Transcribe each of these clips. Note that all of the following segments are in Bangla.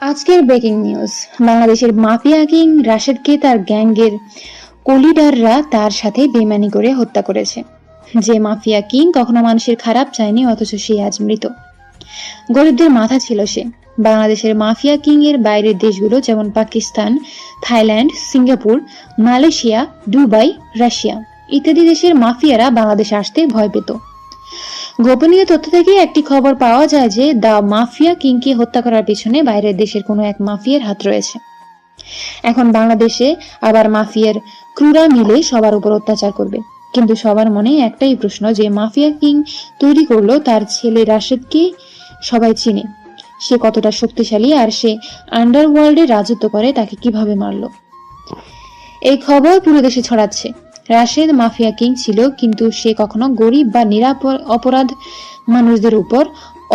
আজকের ব্রেকিং নিউজ। বাংলাদেশের মাফিয়া কিং রাশেদকে তার গ্যাংয়ের কলিডাররা তার সাথে বেইমানি করে হত্যা করেছে। যে মাফিয়া কিং কখনো মানুষের খারাপ চায়নি, অথচ সে আজ মৃত। গরিবদের মাথা ছিল সে। বাংলাদেশের মাফিয়া কিং এর বাইরের দেশগুলো যেমন Pakistan, Thailand, Singapore, Malaysia, Dubai, Russia ইত্যাদি দেশের মাফিয়ারা বাংলাদেশে আসতে ভয় পেত। গোপনীয় তথ্য থেকে একটি খবর পাওয়া যায় যে দ্য মাফিয়া কিংকে হত্যা করার পিছনে বাইরের দেশের কোনো এক মাফিয়ার হাত রয়েছে। এখন বাংলাদেশে আবার মাফিয়ার ক্রুরা মিলে সবার উপর অত্যাচার করবে। কিন্তু সবার মনে একটাই প্রশ্ন, যে মাফিয়া কিং তৈরি করলো তার ছেলে রাশেদকে সবাই চিনে। সে কতটা শক্তিশালী, আর সে আন্ডারওয়ার্ল্ডে রাজত্ব করে, তাকে কিভাবে মারলো। এই খবর পুরো দেশে ছড়াচ্ছে। রাশেদ মাফিয়া কিং ছিল, কিন্তু সে কখনো গরিব বা অপরাধ মানুষদের উপর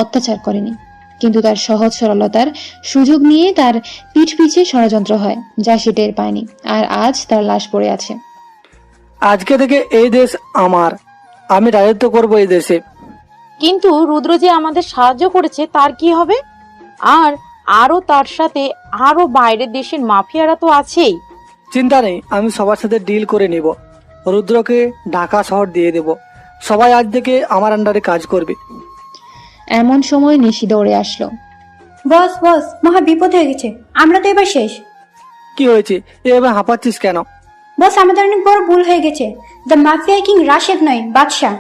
অত্যাচার করেনি। কিন্তু তার সহজ সরলতার সুযোগ নিয়ে তার পিঠ পিছে ষড়যন্ত্র হয়, যা সে টের পায়নি। আর আজ তার লাশ পড়ে আছে। আজকে থেকে এই দেশ আমার, আমি রাজত্ব করব এই দেশে। কিন্তু রুদ্র যে আমাদের সাহায্য করেছে, তার কি হবে? আর আরো তার সাথে আরো বাইরের দেশের মাফিয়ারা তো আছেই। চিন্তা নেই, আমি সবার সাথে ডিল করে নিব। রুদ্রকে ঢাকা শহর দিয়ে দেব। সবাই আজ থেকে আমার আন্ডারে কাজ করবে। এমন সময় নিশি দৌড়ে আসলো। বস বস, মহা বিপদ হয়ে গেছে, আমরা তো এবার শেষ। কি হয়েছে? এভাবে হাঁপাচ্ছিস কেন? বস, আমাদের অনেক বড় ভুল হয়ে গেছে। দ্য মাফিয়া কিং রাশেদ নয়, বাদশাহ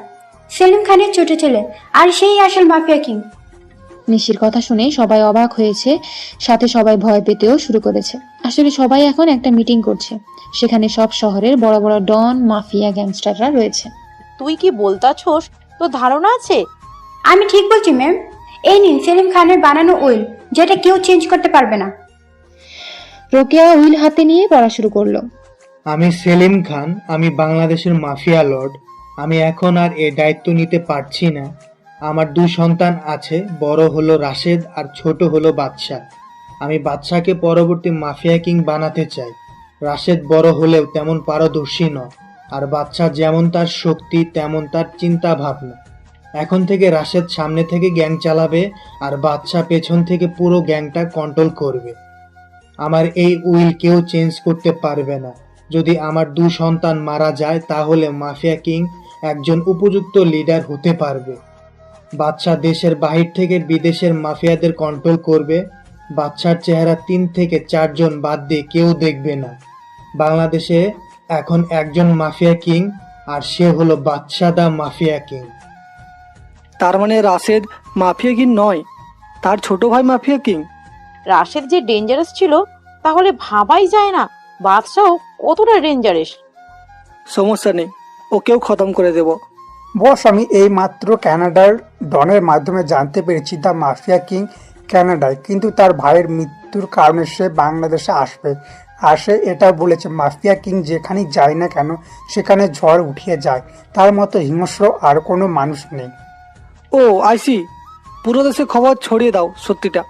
সেলিম খানের ছোট ছেলে, আর সেই আসল মাফিয়া কিং। নিশির কথা শুনে সবাই অবাক হয়েছে, সাথে সবাই ভয় পেতেও শুরু করেছে। আসলে সবাই এখন একটা মিটিং করছে। সেখানে সব শহরের বড় বড় ডন, মাফিয়া, গ্যাংস্টাররা রয়েছে। তুই কি বলতাছোস? তোর ধারণা আছে? আমি ঠিক বলছি ম্যাম। এই নিন সেলিম খানের বানানো উইল, যেটা কেউ চেঞ্জ করতে পারবে না। রোকেয়া উইল হাতে নিয়ে পড়া শুরু করলো। আমি সেলিম খান, আমি বাংলাদেশের মাফিয়া লর্ড। আমি এখন আর এ দায়িত্ব নিতে পারছি না। আমার 2 সন্তান আছে, বড় হলো রাশেদ আর ছোট হলো বাদশাহ। আমি বাদশাহকে পরবর্তী মাফিয়া কিং বানাতে চাই। রাশেদ বড় হলেও তেমন পারদর্শী নয়, আর বাদশাহ যেমন তার শক্তি তেমন তার চিন্তা ভাবনা। এখন থেকে রাশেদ সামনে থেকে গ্যাং চালাবে, আর বাদশাহ পেছন থেকে পুরো গ্যাংটা কন্ট্রোল করবে। আমার এই উইল কেউ চেঞ্জ করতে পারবে না। যদি আমার 2 সন্তান মারা যায়, তাহলে মাফিয়া কিং একজন উপযুক্ত লিডার হতে পারবে। বাদশাহ দেশের বাহির থেকে বিদেশের মাফিয়াদের কন্ট্রোল করবে। বাদশার চেহারা 3 থেকে 4 জন বাদ দিয়ে কেউ দেখবে না। বাংলাদেশে এখন একজন মাফিয়া কিং, আর সে হলো বাদশাহ দা মাফিয়া কিং। তার মানে রাশেদ মাফিয়া কিং নয়, তার ছোট ভাই মাফিয়া কিং। রাশেদ যে ডেঞ্জারাস ছিল, তাহলে ভাবাই যায় না বাদশাহ কতটা ডেঞ্জারাস। সমস্যা নেই, ওকেও খতম করে দেব। বস, আমি এই মাত্র কানাডার ডনের মাধ্যমে জানতে পেরেছি দ্য মাফিয়া কিং কানাডায়, কিন্তু তার ভাইয়ের মৃত্যুর কারণে সে বাংলাদেশে আসবে। আর সে এটা বলেছে, মাফিয়া কিং যেখানেই যায় না কেন সেখানে ঝড় উঠিয়ে যায়। তার মতো হিংস্র আর কোনো মানুষ নেই। ও আইসি, পুরো দেশে খবর ছড়িয়ে দাও সত্যিটা।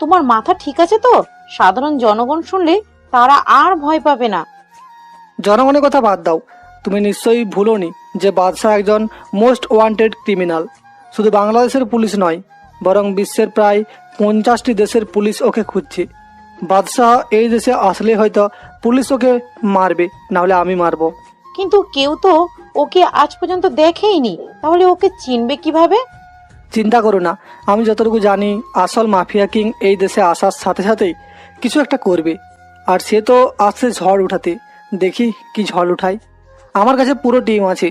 তোমার মাথা ঠিক আছে তো? সাধারণ জনগণ শুনলে তারা আর ভয় পাবে না। জনগণের কথা বাদ দাও, তুমি নিশ্চয়ই ভুলোনি যে বাদশাহ একজন মোস্ট ওয়ান্টেড ক্রিমিনাল। শুধু বাংলাদেশের পুলিশ নয়, বরং বিশ্বের প্রায় 50টি দেশের পুলিশ ওকে খুঁজছে। বাদশাহ এই দেশে আসলে হয়তো পুলিশ ওকে মারবে, নাহলে আমি মারবো। কিন্তু কেউ তো ওকে আজ পর্যন্ত দেখেইনি, তাহলে ওকে চিনবে কিভাবে? চিন্তা করো না, আমি যতটুকু জানি আসল মাফিয়া কিং এই দেশে আসার সাথে সাথেই কিছু একটা করবে। আর সে তো আসছে ঝড় উঠাতে। দেখি কি ঝড় উঠায়। আমার কাছে পুরো টিম আছে।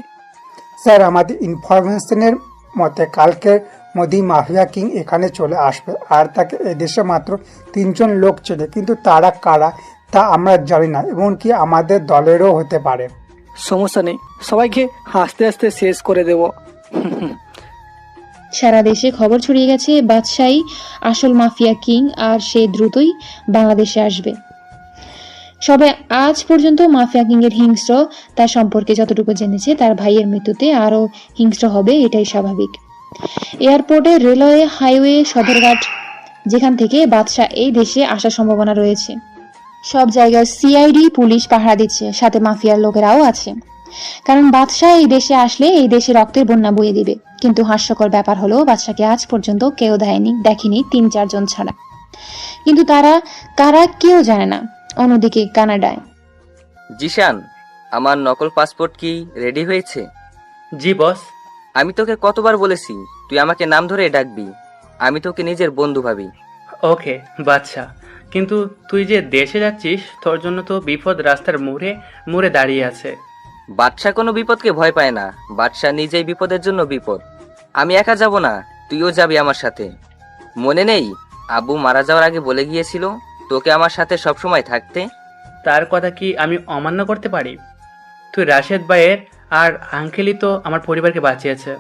স্যার, আমাদের ইনফরমেশনের মতে কালকের মধ্যেই মাফিয়া কিং এখানে চলে আসবে, আর তাকে এদেশে মাত্র 3 জন লোক চেনে, কিন্তু তারা কারা তা আমরা জানি না, এমনকি আমাদের দলেরও হতে পারে। সমস্যা নেই, সবাইকে হাসতে হাসতে শেষ করে দেব। সারা দেশে খবর ছড়িয়ে গেছে বাদশাহী আসল মাফিয়া কিং, আর সে দ্রুতই বাংলাদেশে আসবে। সবাই আজ পর্যন্ত মাফিয়া কিং এর হিংস্র তার সম্পর্কে যতটুকু জেনেছে, তার ভাইয়ের মৃত্যুতে আরো হিংস্র হবে, এটাই স্বাভাবিক। এয়ারপোর্টে, রেলওয়ে, হাইওয়ে, সদরঘাট, যেখান থেকে বাদশাহ এই দেশে আসার সম্ভাবনা রয়েছে, সব জায়গায় সিআইডি পুলিশ পাহারা দিচ্ছে, সাথে মাফিয়ার লোকেরাও আছে। কারণ বাদশাহ এই দেশে আসলে এই দেশে রক্তের বন্যা বয়ে দিবে। কিন্তু হাস্যকর ব্যাপার হলো, বাদশাকে আজ পর্যন্ত কেউ দেখেনি 3-4 জন ছাড়া। কিন্তু তারা কারা কেউ জানে না। অন্যদিকে কানাডায় জিশান, আমার নকল পাসপোর্ট কি রেডি হয়েছে? জি বস। আমি তোকে কতবার বলেছি তুই আমাকে নাম ধরে ডাকবি, আমি তোকে নিজের বন্ধু ভাবি। ওকে বাদশা, কিন্তু তুই যে দেশে যাচ্ছিস তোর জন্য তো বিপদ রাস্তার মোড়ে মোড়ে দাঁড়িয়ে আছে। বাদশা কোনো বিপদকে ভয় পায় না, বাদশা নিজেই বিপদের জন্য বিপদ। আমি একা যাব না, তুইও যাবি আমার সাথে। মনে নেই আব্বু মারা যাওয়ার আগে বলে গিয়েছিল তোকে আমার সাথে সবসময় থাকতে? তার কথা কি আমি অমান্য করতে পারি? তুই রাশেদ ভাইয়ের আর আঙ্কেলই তো আমার পরিবারকে বাঁচিয়েছে।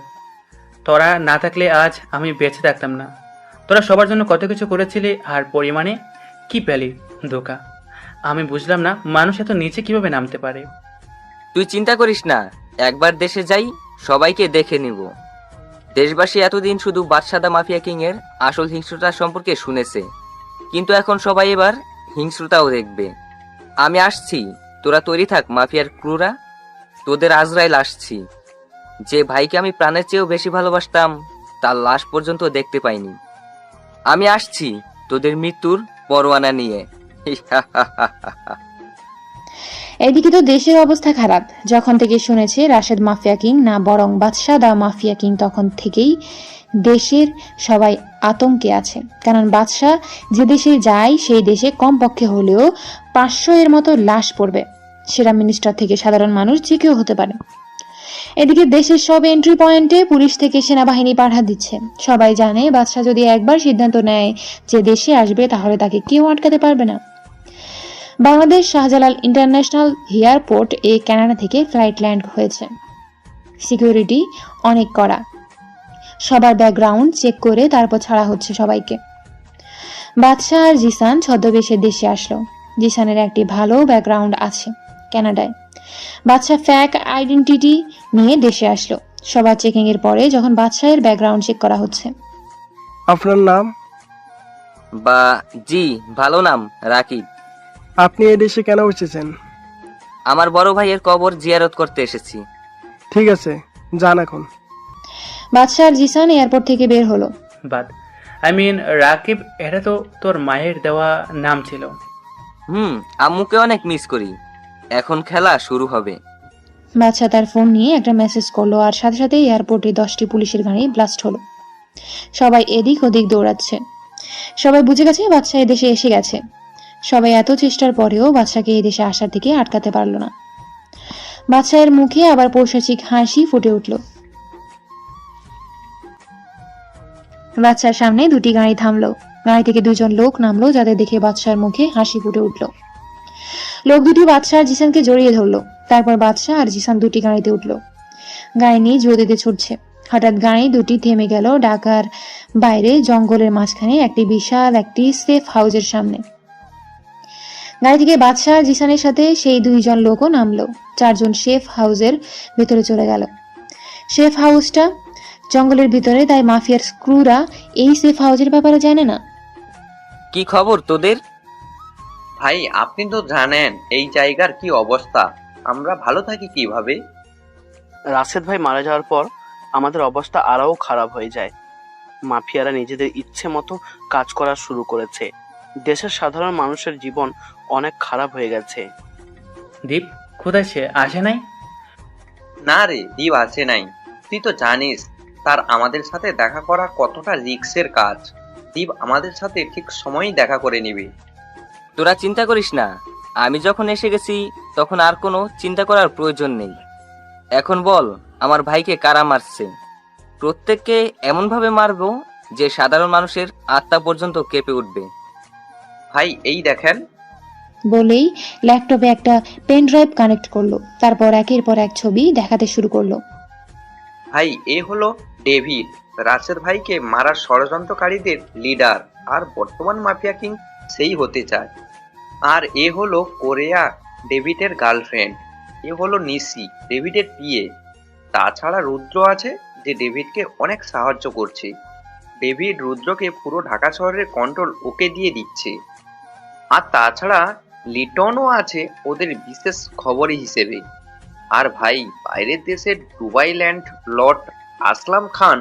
তোরা না থাকলে আজ আমি বেঁচে থাকতাম না। তোরা সবার জন্য কত কিছু করেছিলি, আর পরিমাণে কি পেলি? ধোকা। আমি বুঝলাম না মানুষ এত নিচে কিভাবে নামতে পারে। তুই চিন্তা করিস না, একবার দেশে যাই সবাইকে দেখে নিব। দেশবাসী এতদিন শুধু বাদশাদা মাফিয়া কিং এর আসল হিংস্রতা সম্পর্কে শুনেছে, কিন্তু এখন সবাই এবার হিংস্রতাও দেখবে। আমি আসছি, তোরা তৈরি থাক মাফিয়ার ক্রুরা। তোদের আজরাইল আসছি। যে ভাইকে আমি প্রাণের চেয়েও বেশি ভালোবাসতাম তার লাশ পর্যন্ত দেখতে পাইনি। আমি আসছি তোদের মৃত্যুর পরোয়ানা নিয়ে। এদিকে তো দেশের অবস্থা খারাপ। যখন থেকে শুনেছে রাশেদ মাফিয়া কিং না বরং বাদশাদা মাফিয়া কিং, তখন থেকেই দেশের সবাই আতঙ্কে আছে। কারণ বাদশা যে দেশে যায় সেই দেশে কমপক্ষে হলেও 500 এর মতো লাশ পড়বে। সেরা মিনিস্টার থেকে সাধারণ মানুষ যে কেউ হতে পারে। এদিকে দেশের সব এন্ট্রি পয়েন্টে পুলিশ থেকে সেনাবাহিনী পাঠা দিচ্ছে। সবাই জানে বাদশা যদি একবার সিদ্ধান্ত নেয় যে দেশে আসবে তাহলে তাকে কেউ আটকাতে পারবে না। Bangladesh Shahjalal international airport Canada থেকে ফ্লাইট ল্যান্ড হয়েছে। সিকিউরিটি অনেক কড়া, সবার ব্যাকগ্রাউন্ড চেক করে তারপর ছাড়া হচ্ছে সবাইকে। বাদশা আর জিসান ছদ্মবেশে দেশে আসলো। জিসানের একটি ভালো ব্যাকগ্রাউন্ড আছে কানাডায়। বাদশা ফ্যাক আইডেন্টিটি নিয়ে দেশে আসলো। সবার চেকিং এর পরে যখন বাদশাহের ব্যাকগ্রাউন্ড চেক করা হচ্ছে। আপনার নাম? বা জি, ভালো নাম রাকিব। আপনি এই দেশে কেন এসেছেন? আমার বড় ভাইয়ের কবর জিয়ারত করতে এসেছি। ঠিক আছে, যান এখন। বাদশা আর জিসান এয়ারপোর্ট থেকে বের হলো। বাদ রাকিব, এটা তো তোর মায়ের দেওয়া নাম ছিল। আম্মুকে অনেক মিস করি। এখন খেলা শুরু হবে। বাদশা তার ফোন নিয়ে একটা মেসেজ করলো, আর সাথে সাথে এয়ারপোর্টে 10টি পুলিশের গাড়ি ব্লাস্ট হলো। সবাই এদিক ওদিক দৌড়াচ্ছে। সবাই বুঝে গেছে বাদশা এদেশে এসে গেছে। সবাই এত চেষ্টার পরেও বাদশাকে এদেশে আসার থেকে আটকাতে পারলো না। বাদশাহের মুখে আবার পৈশাচিক হাসি ফুটে উঠল। বাদশার সামনে 2টি গাড়ি থামলো। গাড়ি থেকে 2জন লোক নামলো, যাদের দেখে বাদশার মুখে হাসি ফুটে উঠল। লোক দুটি বাদশা আর জিসানকে জড়িয়ে ধরলো। তারপর বাদশা আর জিসান 2টি গাড়িতে উঠলো। গাড়ি নিয়ে জোরে ছুটছে। হঠাৎ গাড়ি দুটি থেমে গেল ঢাকার বাইরে জঙ্গলের মাঝখানে একটি বিশাল একটি সেফ হাউসের সামনে। গাড়ি থেকে বাদশা আর জিসানের সাথে সেই 2জন লোকও নামলো। 4জন সেফ হাউসের ভেতরে চলে গেল। সেফ হাউসটা জঙ্গলের ভিতরে, তাই মাফিয়ার ক্রুরা এই সেফ হাউসের ব্যাপারে জানে না। কি খবর তোদের? ভাই আপনি তো জানেন এই জায়গার কি অবস্থা, আমরা ভালো থাকি কিভাবে? রাশেদ ভাই মারা যাওয়ার পর আমাদের অবস্থা আরও খারাপ হয়ে যায়। মাফিয়ারা নিজেদের ইচ্ছে মতো কাজ করা শুরু করেছে। দেশের সাধারণ মানুষের জীবন অনেক খারাপ হয়ে গেছে। দীপ কোথায়, সে আসে নাই? না রে, দীপ আসে নাই। তুই তো জানিস তার আমাদের সাথে দেখা করা কতটা রিস্কের কাজ। দীপ আমাদের সাথে ঠিক সময়ই দেখা করে নিবি। তোরা চিন্তা করিস না, আমি যখন এসে গেছি তখন আর কোনো চিন্তা করার প্রয়োজন নেই। এখন বল আমার ভাইকে কারা মারছে? প্রত্যেককে এমনভাবে মারবো যে সাধারণ মানুষের আত্মা পর্যন্ত কেঁপে উঠবে। ভাই এই দেখেন। বলেই ল্যাপটপে একটা পেন ড্রাইভ কানেক্ট করলো। তারপর একের পর এক ছবি দেখাতে শুরু করলো। ভাই এ হলো ডেভিড, রাশেদ ভাইকে মারার ষড়যন্ত্রকারীদের লিডার, আর বর্তমান মাফিয়া কিং সেই হতে চায়। আর এ হলো কোরিয়া, ডেভিডের গার্লফ্রেন্ড। এ হলো নিশি, ডেভিডের পিএ। তাছাড়া রুদ্র আছে, যে ডেভিডকে অনেক সাহায্য করছে। ডেভিড রুদ্রকে পুরো ঢাকা শহরের কন্ট্রোল ওকে দিয়ে দিচ্ছে। আর তাছাড়া লিটনও আছে ওদের বিশেষ খবরই হিসেবে। আর ভাই বাইরের দেশের দুবাই ল্যান্ড লর্ড আসলাম খান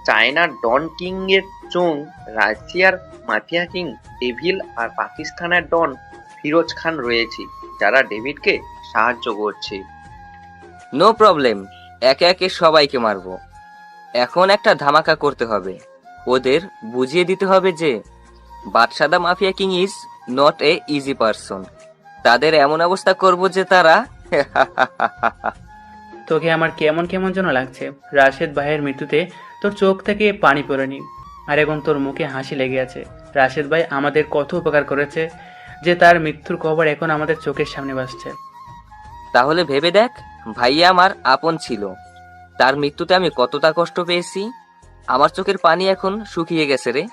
চায়নার ডন কিং এর চোং, রাশিয়ার মাফিয়া কিং ডেভিল আর পাকিস্তানের ডন ফিরোজ খান রয়েছে, যারা ডেভিডকে সাহায্য করছে। নো প্রবলেম, একে একে সবাইকে মারবো। এখন একটা ধামাকা করতে হবে, ওদের বুঝিয়ে দিতে হবে যে বাদশাদা mafia king is not a easy person. তাদের এমন অবস্থা করব যে তারা তোকে আমার কেমন কেমন যেন লাগছে। রাশেদ ভাইয়ের মৃত্যুতে তোর চোখ থেকে পানি পড়েনি, আর এখন তোর মুখে হাসি লেগে আছে। রাশেদ ভাই আমাদের কত উপকার করেছে যে তার মৃত্যুর খবর এখন আমাদের চোখের সামনে ভাসছে। তাহলে ভেবে দেখ, ভাইয়া আমার আপন ছিল, তার মৃত্যুতে আমি কতটা কষ্ট পেয়েছি। আমার চোখের পানি এখন শুকিয়ে গেছে রে।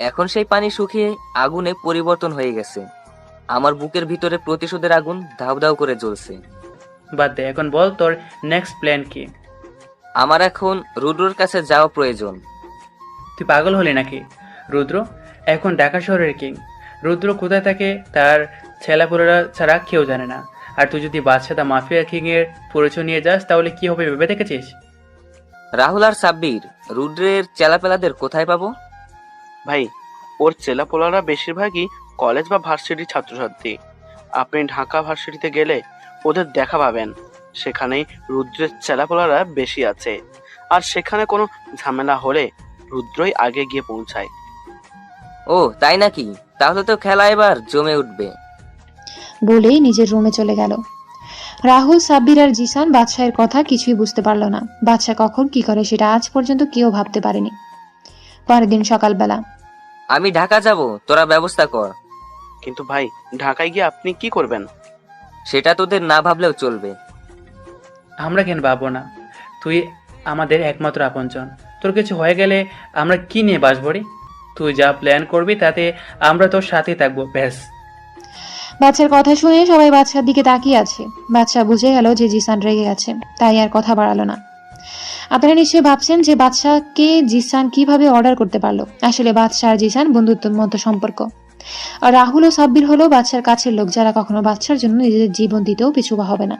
এখন সেই পানি শুকিয়ে আগুনে পরিবর্তন হয়ে গেছে। আমার বুকের ভিতরে প্রতিশোধের আগুন ধাউ ধাউ করে জ্বলছে। বাদ দে, এখন বল তোর নেক্সট প্ল্যান কি? আমার এখন রুদ্রর কাছে যাওয়া প্রয়োজন। তুই পাগল হলি নাকি? রুদ্র এখন ঢাকা শহরের কিং। রুদ্র কোথায় থাকে তার ছেলাপুলেরা ছাড়া কেউ জানে না। আর তুই যদি বাদশাদা মাফিয়া কিং এর পরিচয় নিয়ে যাস তাহলে কি হবে ভেবে দেখেছিস? রাহুল আর সাব্বির, রুদ্রের চেলাপেলাদের কোথায় পাবো? ভাই, ওর চেলাপোলারা বেশিরভাগই কলেজ বা ভার্সিটির ছাত্রছাত্রী। আপনি ঢাকা ভার্সিটিতে গেলে ওদের দেখা পাবেন। সেখানেই রুদ্রের চেলাপোলারা বেশি আছে, আর সেখানে কোনো ঝামেলা হলে রুদ্রই আগে গিয়ে পৌঁছায়। ও তাই নাকি? তাহলে তো খেলা এবার জমে উঠবে। বলেই নিজের রুমে চলে গেল। রাহুল, সাব্বির আর জিসান বাদশাহের কথা কিছুই বুঝতে পারল না। বাদশা কখন কি করে সেটা আজ পর্যন্ত কেউ ভাবতে পারেনি। পরের দিন সকালবেলা, আমি ঢাকা যাব, তোরা ব্যবস্থা কর। কিন্তু ভাই, ঢাকায় গিয়ে আপনি কি করবেন? সেটা তোদের না ভাবলেও চলবে। আমরা কেন ভাববো না? তুই আমাদের একমাত্র আপনজন। তোর কিছু হয়ে গেলে আমরা কি নিয়ে বাঁচব রে? তুই যা প্ল্যান করবি তাতে আমরা তোর সাথেই থাকবো, ব্যাস। বাচ্চার কথা শুনে সবাই বাচ্চার দিকে তাকিয়ে আছে। বাচ্চা বুঝে গেল যে জিসান রেগে গেছে, তাই আর কথা বাড়ালো না। আপনারা নিশ্চয়ই ভাবছেন যে বাদশাকে জিসান কিভাবে অর্ডার করতে পারলো। আসলে বাদশা আর জিসান বন্ধুত্বের মতো সম্পর্ক। আর রাহুল ও সাব্বির হলো বাদশার কাছের লোক, যারা কখনো বাদশার জন্য নিজেদের জীবন দিতেও পিছু হবে না।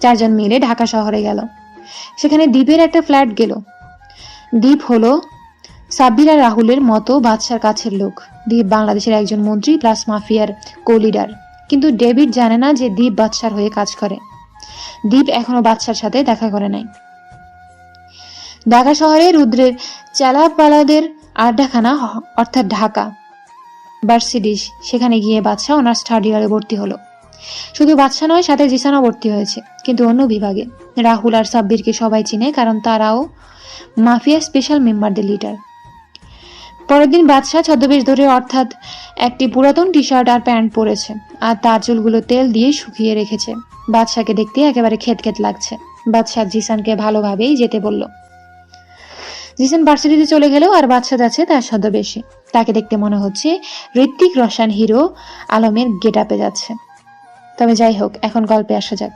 চারজন মিলে ঢাকা শহরে গেল। সেখানে দ্বীপের একটা ফ্ল্যাট গেল। দ্বীপ হলো সাব্বির আর রাহুলের মতো বাদশার কাছের লোক। দ্বীপ বাংলাদেশের একজন মন্ত্রী প্লাস মাফিয়ার কো-লিডার। কিন্তু ডেভিড জানে না যে দ্বীপ বাদশার হয়ে কাজ করে। দ্বীপ এখনো বাদশার সাথে দেখা করে নাই। ঢাকা শহরে রুদ্রের চেলাপালাদের আড্ডাখানা অর্থাৎ ঢাকা ভার্সিটি, সেখানে গিয়ে বাদশা ওনার স্টাডি হলে ভর্তি হলো। শুধু বাদশা নয়, সাথে জিসানও ভর্তি হয়েছে, কিন্তু অন্য বিভাগে। রাহুল আর সাব্বিরকে সবাই চিনে, কারণ তারাও মাফিয়া স্পেশাল মেম্বারদের লিডার। পরের দিন বাদশা ছদ্মবেশ ধরে, অর্থাৎ একটি পুরাতন টি শার্ট আর প্যান্ট পরেছে, আর তার চুলগুলো তেল দিয়ে শুকিয়ে রেখেছে। বাদশাকে দেখতে একেবারে খেত খেত লাগছে। বাদশা জিসানকে ভালোভাবেই যেতে বলল। জিসান ভার্সিটিতে চলে গেল, আর বাদশা যাচ্ছে তার ছদ্মবেশে। তাকে দেখতে মনে হচ্ছে ঋত্বিক রোশন হিরো আলমের গেট আপে যাচ্ছে। তবে যাই হোক, এখন গল্পে আসা যাক।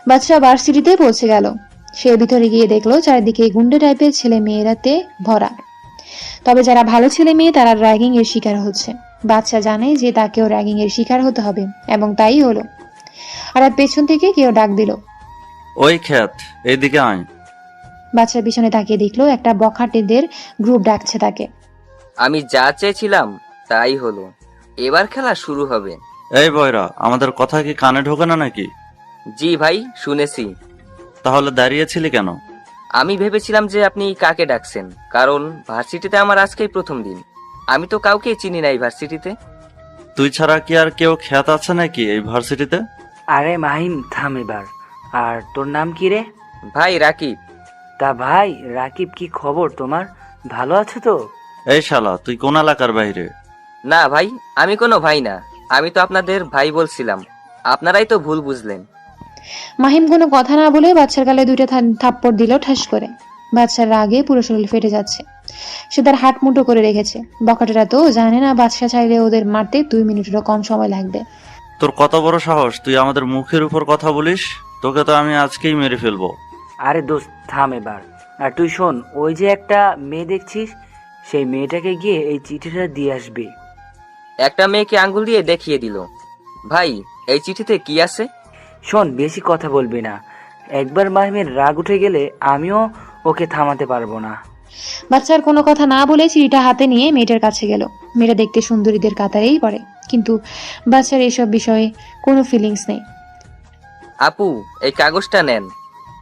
বাদশা ভার্সিটিতে পৌঁছে গেল। সে ভিতরে গিয়ে দেখলো চারিদিকে গুন্ডা টাইপের ছেলে মেয়েরাতে ভরা। তবে যারা ভালো ছেলে মেয়ে তারা র্যাগিং এর শিকার হচ্ছে। বাদশা জানে যে তাকেও র্যাগিং এর শিকার হতে হবে, এবং তাই হলো। আর পেছন থেকে কেউ ডাক দিল, ওই খ্যাত, এইদিকে আয়। বাদশার পিছনে তাকিয়ে দেখলো একটা বখাটেদের গ্রুপ ডাকছে তাকে। আমি যা চেয়েছিলাম তাই হলো, এবার খেলা শুরু হবে। এই বয়রা, আমাদের কথা কি কানে ঢোকে না নাকি? জি ভাই, শুনেছি। তাহলে দাঁড়িয়েছিলি কেন? আমি ভেবেছিলাম যে আপনি কাকে ডাকছেন, কারণ ভার্সিটিতে আমার আজকেই প্রথম দিন। আমি তো কাউকে চিনি না এই ভার্সিটিতে। তুই ছাড়া কি আর কেউ খ্যাত আছে নাকি এই ভার্সিটিতে? আরে মাহিম, থাম এবার। আর তোর নাম কি রে? ভাই রাকিব। তা ভাই রাকিব, কি খবর তোমার? ভালো আছো তো? এই শালা, তুই কোন এলাকার বাইরে? না ভাই, আমি কোনো ভাই না, আমি তো আপনাদের ভাই বলছিলাম, আপনারাই তো ভুল বুঝলেন। মাহিম কোনো কথা না বলে বাচ্চার গালে দুইটা থাপ্পড় দিল ঠাস করে। বাচ্চার রাগে পুরো শরীর ফেটে যাচ্ছে। সে তার হাত মুঠো করে রেখেছে। বখাটেরা তো জানে না বাদশা চাইলে ওদের মারতে 2 মিনিটেরও কম সময় লাগবে। তোর কত বড় সাহস, তুই আমাদের মুখের উপর কথা বলিস? তোকে তো আমি আজকেই মেরে ফেলবো। আরে দোস্ত, থাম এবার। আর তুই শোন, ওই যে একটা মেয়ে দেখছিস, সেই মেয়েটাকে গিয়ে এই চিঠিটা দিয়ে আসবি। একটা মেয়েকে আঙ্গুল দিয়ে দেখিয়ে দিল। ভাই, এই চিঠিতে কি আছে? শোন, বেশি কথা বলবি না। একবার মাহিমের রাগ উঠে গেলে আমিও ওকে থামাতে পারবো না। বাচ্চার কোনো কথা না বলে চিঠিটা হাতে নিয়ে মেয়েটার কাছে গেল। মেয়েটা দেখতে সুন্দরীদের কাতারেই পড়ে, কিন্তু বাচ্চার এসব বিষয়ে কোনো ফিলিংস নেই। আপু, এই কাগজটা নেন।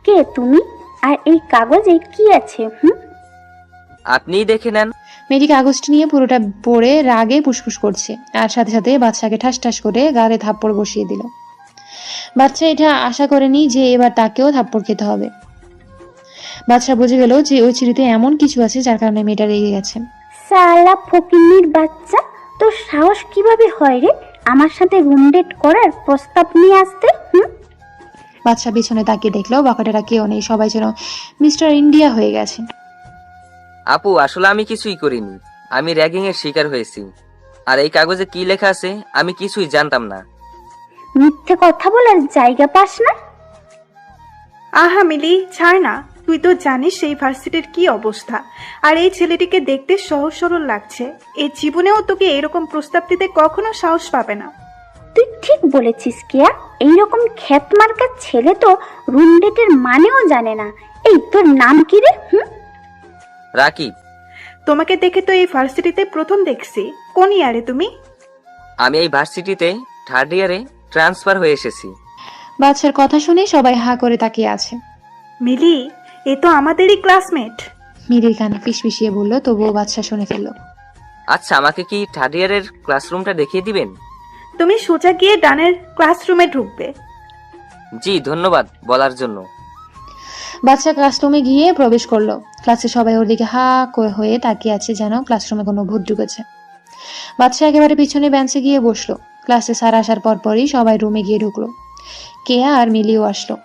কে তুমি? আর এই কাগজে কি আছে? আপনিই দেখে নেন। মেয়েটি কাগজটি নিয়ে পুরোটা পড়ে রাগে ফুসফুস করছে, আর সাথে সাথে বাচ্চাকে ঠাস ঠাস করে গালে থাপ্পড় বসিয়ে দিল। বাচ্চা এটা আশা করেনি যে এবার তাকেও থাপ্পড় খেতে হবে। বাচ্চা বুঝে গেল যে ওই চিঠিতে এমন কিছু আছে যার কারণে মেয়েটা রেগে গেছে। সালা ফকিন্নির বাচ্চা, তোর সাহস কিভাবে হয় রে আমার সাথে রুম ডেট করার প্রস্তাব নিয়ে আসতে? বাচ্চা পিছনে তাকিয়ে দেখলো বাকাটেরা কেউ নেই, সবাই যেন মিস্টার ইন্ডিয়া হয়ে গেছে। আপু, আসলে আমি কিছুই করিনি। আমি র্যাগিং এর শিকার হয়েছি। আর এই কাগজে কি লেখা আছে আমি কিছুই জানতাম না। মিথ্যে কথা বলার জায়গা পাস না? আহা মিলি, ছাড় না। তুই তো জানিস সেই ভার্সিটির কি অবস্থা। আর এই ছেলেটিকে দেখতে সহজ সরল লাগছে। এই জীবনেও তোকে এরকম প্রস্তাব দিতে কখনো সাহস পাবে না। তুই ঠিক বলেছিস কিয়া, এইরকম খ্যাত মার্কার ছেলে তো রুম ডেটের মানেও জানে না। এই তোর নাম কি রে? রাকিব। তোমাকে দেখে তো এই ভার্সিটিতে প্রথম দেখছি। কোন ইয়ারে তুমি? আমি এই ভার্সিটিতে 3rd ইয়ারে ট্রান্সফার হয়ে এসেছি। বাচ্চার কথা শুনে সবাই হা করে তাকিয়ে আছে। মিলি, এ তো আমাদেরই ক্লাসমেট। মিলির কানে ফিসফিসিয়ে বলল, তবুও বাচ্চা শুনে ফেললো। আচ্ছা, আমাকে কি 3rd ইয়ারের ক্লাসরুমটা দেখিয়ে দিবেন? তুমি সোজা গিয়ে ডানের ক্লাসরুমে ঢুকবে। জি, ধন্যবাদ বলার জন্য। বাচ্চা ক্লাসরুমে গিয়ে প্রবেশ করলো। ক্লাসে সবাই ওর দিকে হা হয়ে তাকিয়ে আছে, যেন ক্লাসরুমে কোনো ভূত ঢুকেছে। বাচ্চা একেবারে পিছনে বেঞ্চে গিয়ে বসলো। ক্লাসে স্যার আসার পরপরই সবাই রুমে গিয়ে ঢুকলো। কেয়া আর মিলিও আসলো।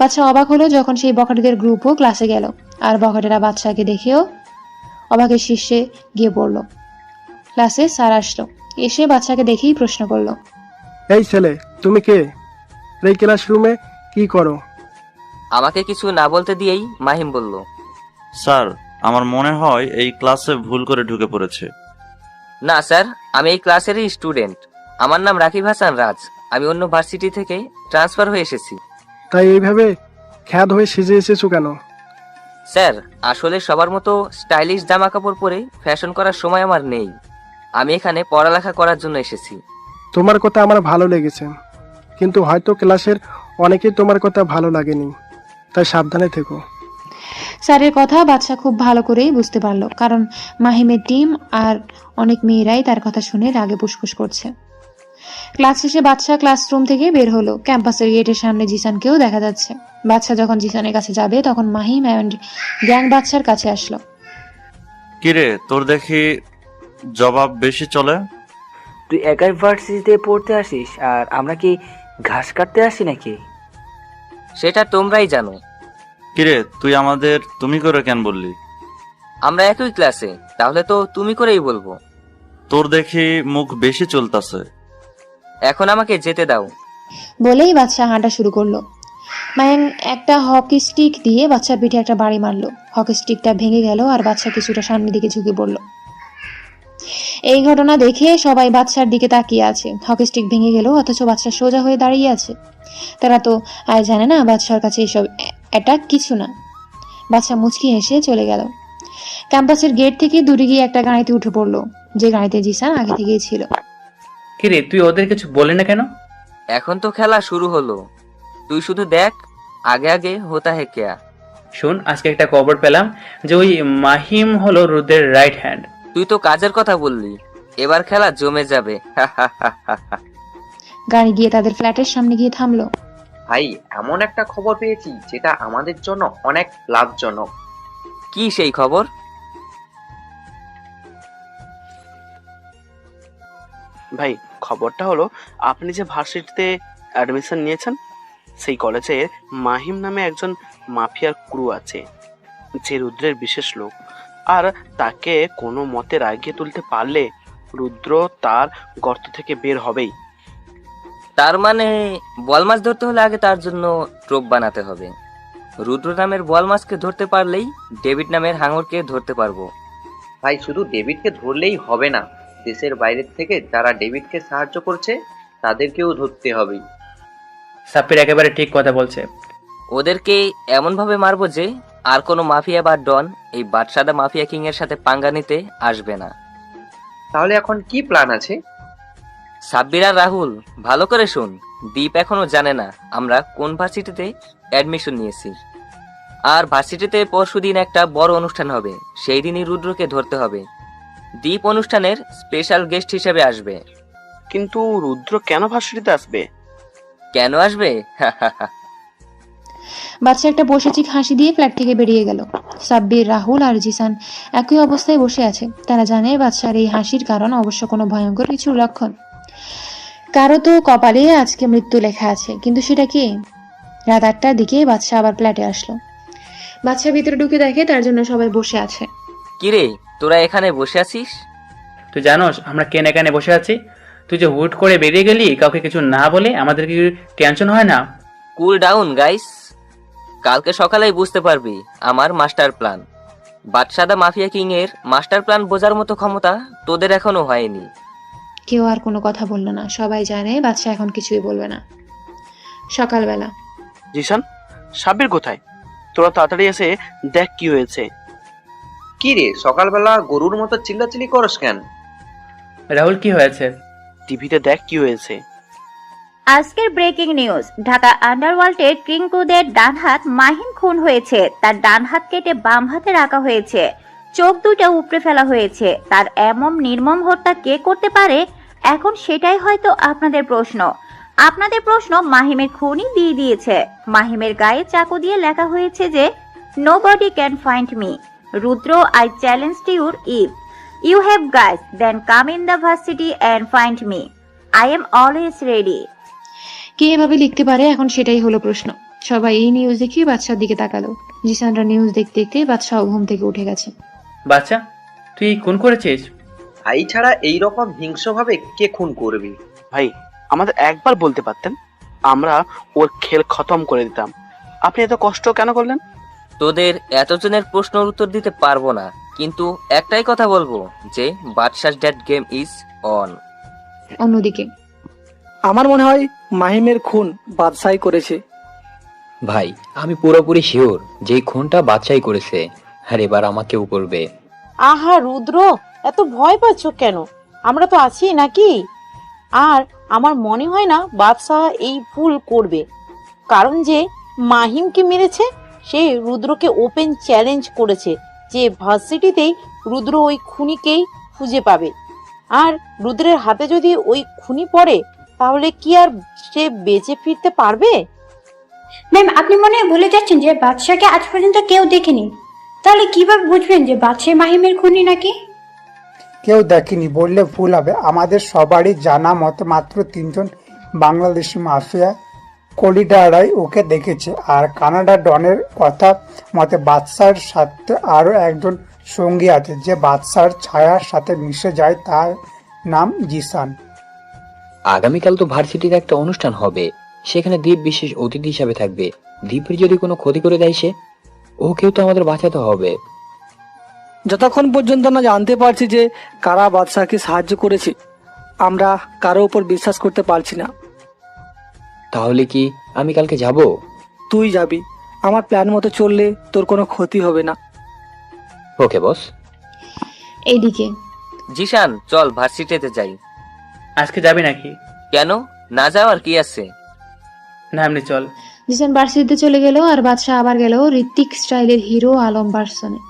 বাচ্চা অবাক হলো যখন সেই বখাটেদের গ্রুপও ক্লাসে গেল, আর বখাটেরা বাচ্চাকে দেখেও অবাকের শীর্ষে গিয়ে পড়লো। ক্লাসে স্যার আসলো, এসে বাচ্চাকে দেখেই প্রশ্ন করলো, এই ছেলে, তুমি কে? এই ক্লাসরুমে কি করো? আমাকে কিছু না বলতে দিয়েই মাহিম বলল, স্যার, আমার মনে হয় এই ক্লাসে ভুল করে ঢুকে পড়েছে। না স্যার, আমি এই ক্লাসেরই স্টুডেন্ট। আমার নাম রাকিব হাসান রাজ। আমি অন্য ভার্সিটি থেকে ট্রান্সফার হয়ে এসেছি। তাই এইভাবে খ্যাত হয়ে সেজে এসেছো কেন? স্যার, আসলে সবার মতো স্টাইলিশ জামা কাপড় পরে ফ্যাশন করার সময় আমার নেই। আমি এখানে পড়ালেখা করার জন্য এসেছি। তোমার কথা আমার ভালো লেগেছে, কিন্তু হয়তো ক্লাসের অনেকেই তোমার কথা ভালো লাগেনি, তাই সাবধানে থেকো। স্যারের কথা বাচ্চা খুব ভালো করেই বুঝতে পারলো, কারণ মাহিমের টিম আর অনেক মেয়েরাই তার কথা শুনে রাগে ফুসফুস করছে। ক্লাস শেষে বাচ্চা ক্লাসরুম থেকে বের হলো। ক্যাম্পাসের গেটের সামনে জিসানকেও দেখা যাচ্ছে। বাচ্চা যখন জিসানের কাছে যাবে তখন মাহিম অ্যান্ড গ্যাং বাচ্চার কাছে আসলো। কিরে, তোর দেখি জবাব বেশি চলে। তুই একাই ভার্সিটিতে পড়তে আসিস, আর আমরা কি ঘাস কাটতে আসি নাকি? সেটা তোমরাই জানো। কিরে, তুই আমাদের তুমি করে কেন বললি? আমরা একই ক্লাসে, তাহলে তো তুমি করেই বলবো। তোর দেখি মুখ বেশি চলতাছে। এখন আমাকে যেতে দাও। বলেই বাচ্চা হাঁটা শুরু করলো। মায়াং একটা হকি স্টিক দিয়ে বাচ্চার পিঠে একটা বাড়ি মারলো। হকি স্টিকটা ভেঙে গেল আর বাচ্চা কিছুটা সামনের দিকে ঝুঁকে পড়লো। এই ঘটনা দেখে সবাই বাচ্চার দিকে তাকিয়ে আছে। হকি স্টিক ভেঙে গেল, অথচ বাচ্চা সোজা হয়ে দাঁড়িয়ে আছে। তারা তো আর জানে না বাচ্চার কাছে এসব অ্যাটাক কিছু না। বাচ্চা মুচকি হেসে চলে গেল। ক্যাম্পাসের গেট থেকে দূরে গিয়ে একটা গাড়িতে উঠে পড়লো, যে গাড়িতে জিসান আগে থেকেই ছিল। কিরে, তুই ওদের কিছু বললি না কেন? এখন তো খেলা শুরু হলো, তুই শুধু দেখ, আগে আগে হোতা হে কেয়া। শোন, আজকে একটা খবর পেলাম যে ওই মাহিম হলো রুদ্রের রাইট হ্যান্ড। তুই তো কাজের কথা বললি, এবার খেলা জমে যাবে। গাড়ি গিয়ে তাদের ফ্ল্যাটের সামনে গিয়ে থামলো। ভাই, এমন একটা খবর পেয়েছি যেটা আমাদের জন্য অনেক লাভজনক। কি সেই খবর? ভাই, খবরটা হলো আপনি যে ভার্সিটিতে অ্যাডমিশন নিয়েছেন সেই কলেজে মাহিম নামে একজন মাফিয়ার ক্রু আছে, যে রুদ্রের বিশেষ লোক। আর তাকে কোনো মতে রাগিয়ে তুলতে পারলে রুদ্র তার গর্ত থেকে বের হবেই। তার মানে বল মাছ ধরতে হলে আগে তার জন্য ট্রোপ বানাতে হবে। রুদ্র নামের বল মাছকে ধরতে পারলেই ডেভিড নামের হাঙরকে ধরতে পারবো। ভাই, শুধু ডেভিডকে ধরলেই হবে না, দেশের বাইরের থেকে যারা ডেভিডকে সাহায্য করছে তাদেরকেও ধরতে হবে। সাপির একেবারে ঠিক কথা বলছে। ওদেরকে এমন ভাবে মারবো যে আর কোনো মাফিয়া বা ডন এই বাদশাদা মাফিয়া কিং এর সাথে পাঙ্গা নিতে আসবে না। তাহলে এখন কি প্ল্যান আছে? সাব্বির আর রাহুল, ভালো করে শুন। দীপ এখনো জানে না আমরা কোন ভার্সিটিতে অ্যাডমিশন নিয়েছি। আর ভার্সিটিতে পরশুদিন একটা বড় অনুষ্ঠান হবে, সেই দিনই রুদ্রকে ধরতে হবে। দীপ অনুষ্ঠানের স্পেশাল গেস্ট হিসেবে আসবে। কিন্তু রুদ্র কেন ভার্সিটিতে আসবে? কেন আসবে? বাচ্চা একটা বসেচিক হাসি দিয়ে ফ্ল্যাট থেকে বেরিয়ে গেল। সাব্বির, রাহুল আর জিসান একই অবস্থায় বসে আছে। তারা জানে বাচ্চার এই হাসির কারণ অবশ্য কোনো ভয়ঙ্কর কিছুর লক্ষণ। কারো তো কপালে আজকে মৃত্যু লেখা আছে, কিন্তু সেটা কি? রাত 8টার দিকে বাচ্চা আবার ফ্ল্যাটে আসলো। বাচ্চা ভিতরে ঢুকে দেখে তার জন্য সবাই বসে আছে। কিরে, তোরা এখানে বসে আছিস? তুই জানোস আমরা কেন এখানে বসে আছি? তুই যে হুট করে বেরিয়ে গেলি কাউকে কিছু না বলে, আমাদের কি টেনশন হয় না? কুল ডাউন গাইস, কালকে সকালেই বুঝতে পারবি আমার মাস্টার প্ল্যান। বাদশাদা মাফিয়া কিং এর মাস্টার প্ল্যান বোঝার মতো ক্ষমতা তোদের এখনো হয়নি। কেউ আর কোনো কথা বললো না। সবাই জানে বাচ্চা এখন কিছুই বলবে না। সকালবেলা জিসান, সাব্বির কোথায়? তোরা তাড়াতাড়ি এসে দেখ কি হয়েছে। কি রে, সকালবেলা গরুর মতো চিল্লাচিল্লি করস কেন? রাহুল, কি হয়েছে? টিভিতে দেখ কি হয়েছে। আজকের ব্রেকিং নিউজ, ঢাকা আন্ডারওয়ার্ল্ডের কিংকুদের ডান হাত মাহিম খুন হয়েছে। তার ডান হাত কেটে বাম হাতে রাখা হয়েছে, চোখ দুটো উপড়ে ফেলা হয়েছে। তার এমন নির্মম হত্যা কে করতে পারে? এখন সেটাই হয়তো আপনাদের প্রশ্ন। আপনাদের প্রশ্ন মাহিমের খুনই দিয়ে দিয়েছে। মাহিমের গায়ে চাকু দিয়ে লেখা হয়েছে যে nobody can find me. Rudra, I challenge your if you have guys then come in the varsity and find me. I am always ready. কে এভাবে লিখতে পারে? এখন সেটাই হলো প্রশ্ন। সবাই এই নিউজ দেখে বাচ্চার দিকে তাকালো। জিসানরা নিউজ দেখতে দেখতে বাচ্চাও ঘুম থেকে উঠে গেছে। বাচ্চা, তুই খুন করেছিস? ভাই ছাড়া এইরকম হিংস্রভাবে কে খুন করবি? ভাই, আমাদের একবার বলতে পারতেন, আমরা ওর খেল খতম করে দিতাম। আপনি এত কষ্ট কেন করলেন? তোদের এতজনের প্রশ্নের উত্তর দিতে পারবো না, কিন্তু একটাই কথা বলবো যে বাদশাস ডেড গেম ইজ অন। অন্যদিকে আমার মনে হয় মাহিমের খুন বাদশাই করেছে। ভাই, আমি পুরোপুরি শিওর যে খুনটা বাদশাই করেছে, আর এবার আমাকেও করবে। আহা রুদ্র, এত ভয় পাচ্ছ কেন? আমরা তো আছি নাকি? আর আমার মনে হয় না বাদশাহ এই ভুল করবে, কারণ যে মাহিমকে মেরেছে সে রুদ্রকে ওপেন চ্যালেঞ্জ করেছে যে ভার্সিটিতেই রুদ্র ওই খুনিকেই খুঁজে পাবে। আর রুদ্রের হাতে যদি ওই খুনি পড়ে তাহলে কি আর সে বেঁচে ফিরতে পারবে? ম্যাম, আপনি মনে হয় ভুলে যাচ্ছেন যে বাদশাকে আজ পর্যন্ত কেউ দেখেনি। তাহলে কিভাবে বুঝবেন যে বাদশাহ মাহিমের খুনি নাকি? কেউ দেখেনি বললে ভুল হবে। আমাদের সবারই জানা মতে মাত্র 3জন বাংলাদেশি মাফিয়া কলিডারাই ওকে দেখেছে। আর কানাডা ডনের কথা মতে বাদশার সাথে আরও একজন সঙ্গী আছে যে বাদশার ছায়ার সাথে মিশে যায়, তার নাম জিসান। আগামীকাল তো ভার্সিটির একটা অনুষ্ঠান হবে, সেখানে দীপ বিশেষ অতিথি হিসাবে থাকবে। দীপের যদি কোনো ক্ষতি করে দেয় সে, ওকেও তো আমাদের বাঁচাতে হবে। যতক্ষণ পর্যন্ত না জানতে পারছি যে কারা বাদশাকে সাহায্য করেছে, আমরা কারো উপর বিশ্বাস করতে পারছি না। তাহলে কি আমি কালকে যাব? তুই যাবি, আমার প্ল্যান মতো চললে তোর কোনো ক্ষতি হবে না। ওকে বস। এইদিকে জিশান, চল ভার্সিটিতে যাই। আজকে যাবি নাকি? কেন, না যাওয়ার কি আছে? না, এমনি চল। জিসান ভার্সিটিতে চলে গেল আর বাদশাহ আবার গেল ঋত্বিক স্টাইলের হিরো আলম ভার্সনে।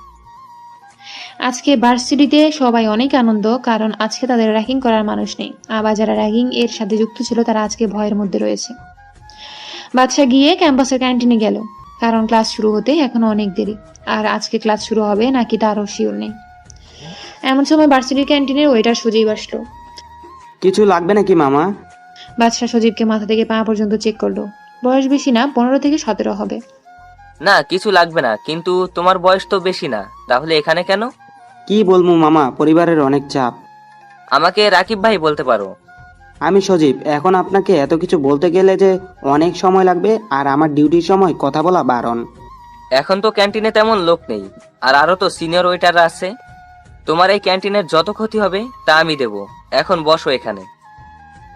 আজকে ভার্সিটিতে সবাই অনেক আনন্দ, কারণ আজকে তাদের র্যাগিং করার মানুষ নেই। আবার যারা র্যাগিং এর সাথে যুক্ত ছিল তারা আজকে ভয়ের মধ্যে রয়েছে। বাদশাহ গিয়ে ক্যাম্পাসের ক্যান্টিনে গেল, কারণ ক্লাস শুরু হতে এখনো অনেক দেরি। আর আজকে ক্লাস শুরু হবে নাকি তারও শিওর নেই। এমন সময় ভার্সিটির ক্যান্টিনের ওয়েটার সজীব আসলো। কিছু লাগবে নাকি মামা? বাদশাহ সজীবকে মাথা থেকে পা পর্যন্ত চেক করলো। বয়স বেশি না, 15 থেকে 17 হবে। না, কিছু লাগবে না, কিন্তু তোমার বয়স তো বেশি না, তাহলে এখানে কেন? কি বলবো মামা, পরিবারের অনেক চাপ। আমাকে রাকিব ভাই বলতে পারো। আমি সজীব। এখন আপনাকে এত কিছু বলতে গেলে যে অনেক সময় লাগবে, আর আমার ডিউটির সময় কথা বলা বারণ। এখন তো ক্যান্টিনে তেমন লোক নেই, আর আরো তো সিনিয়র ওয়েটাররা আছে। তোমার এই ক্যান্টিনের যত ক্ষতি হবে তা আমি দেব। এখন বসো এখানে।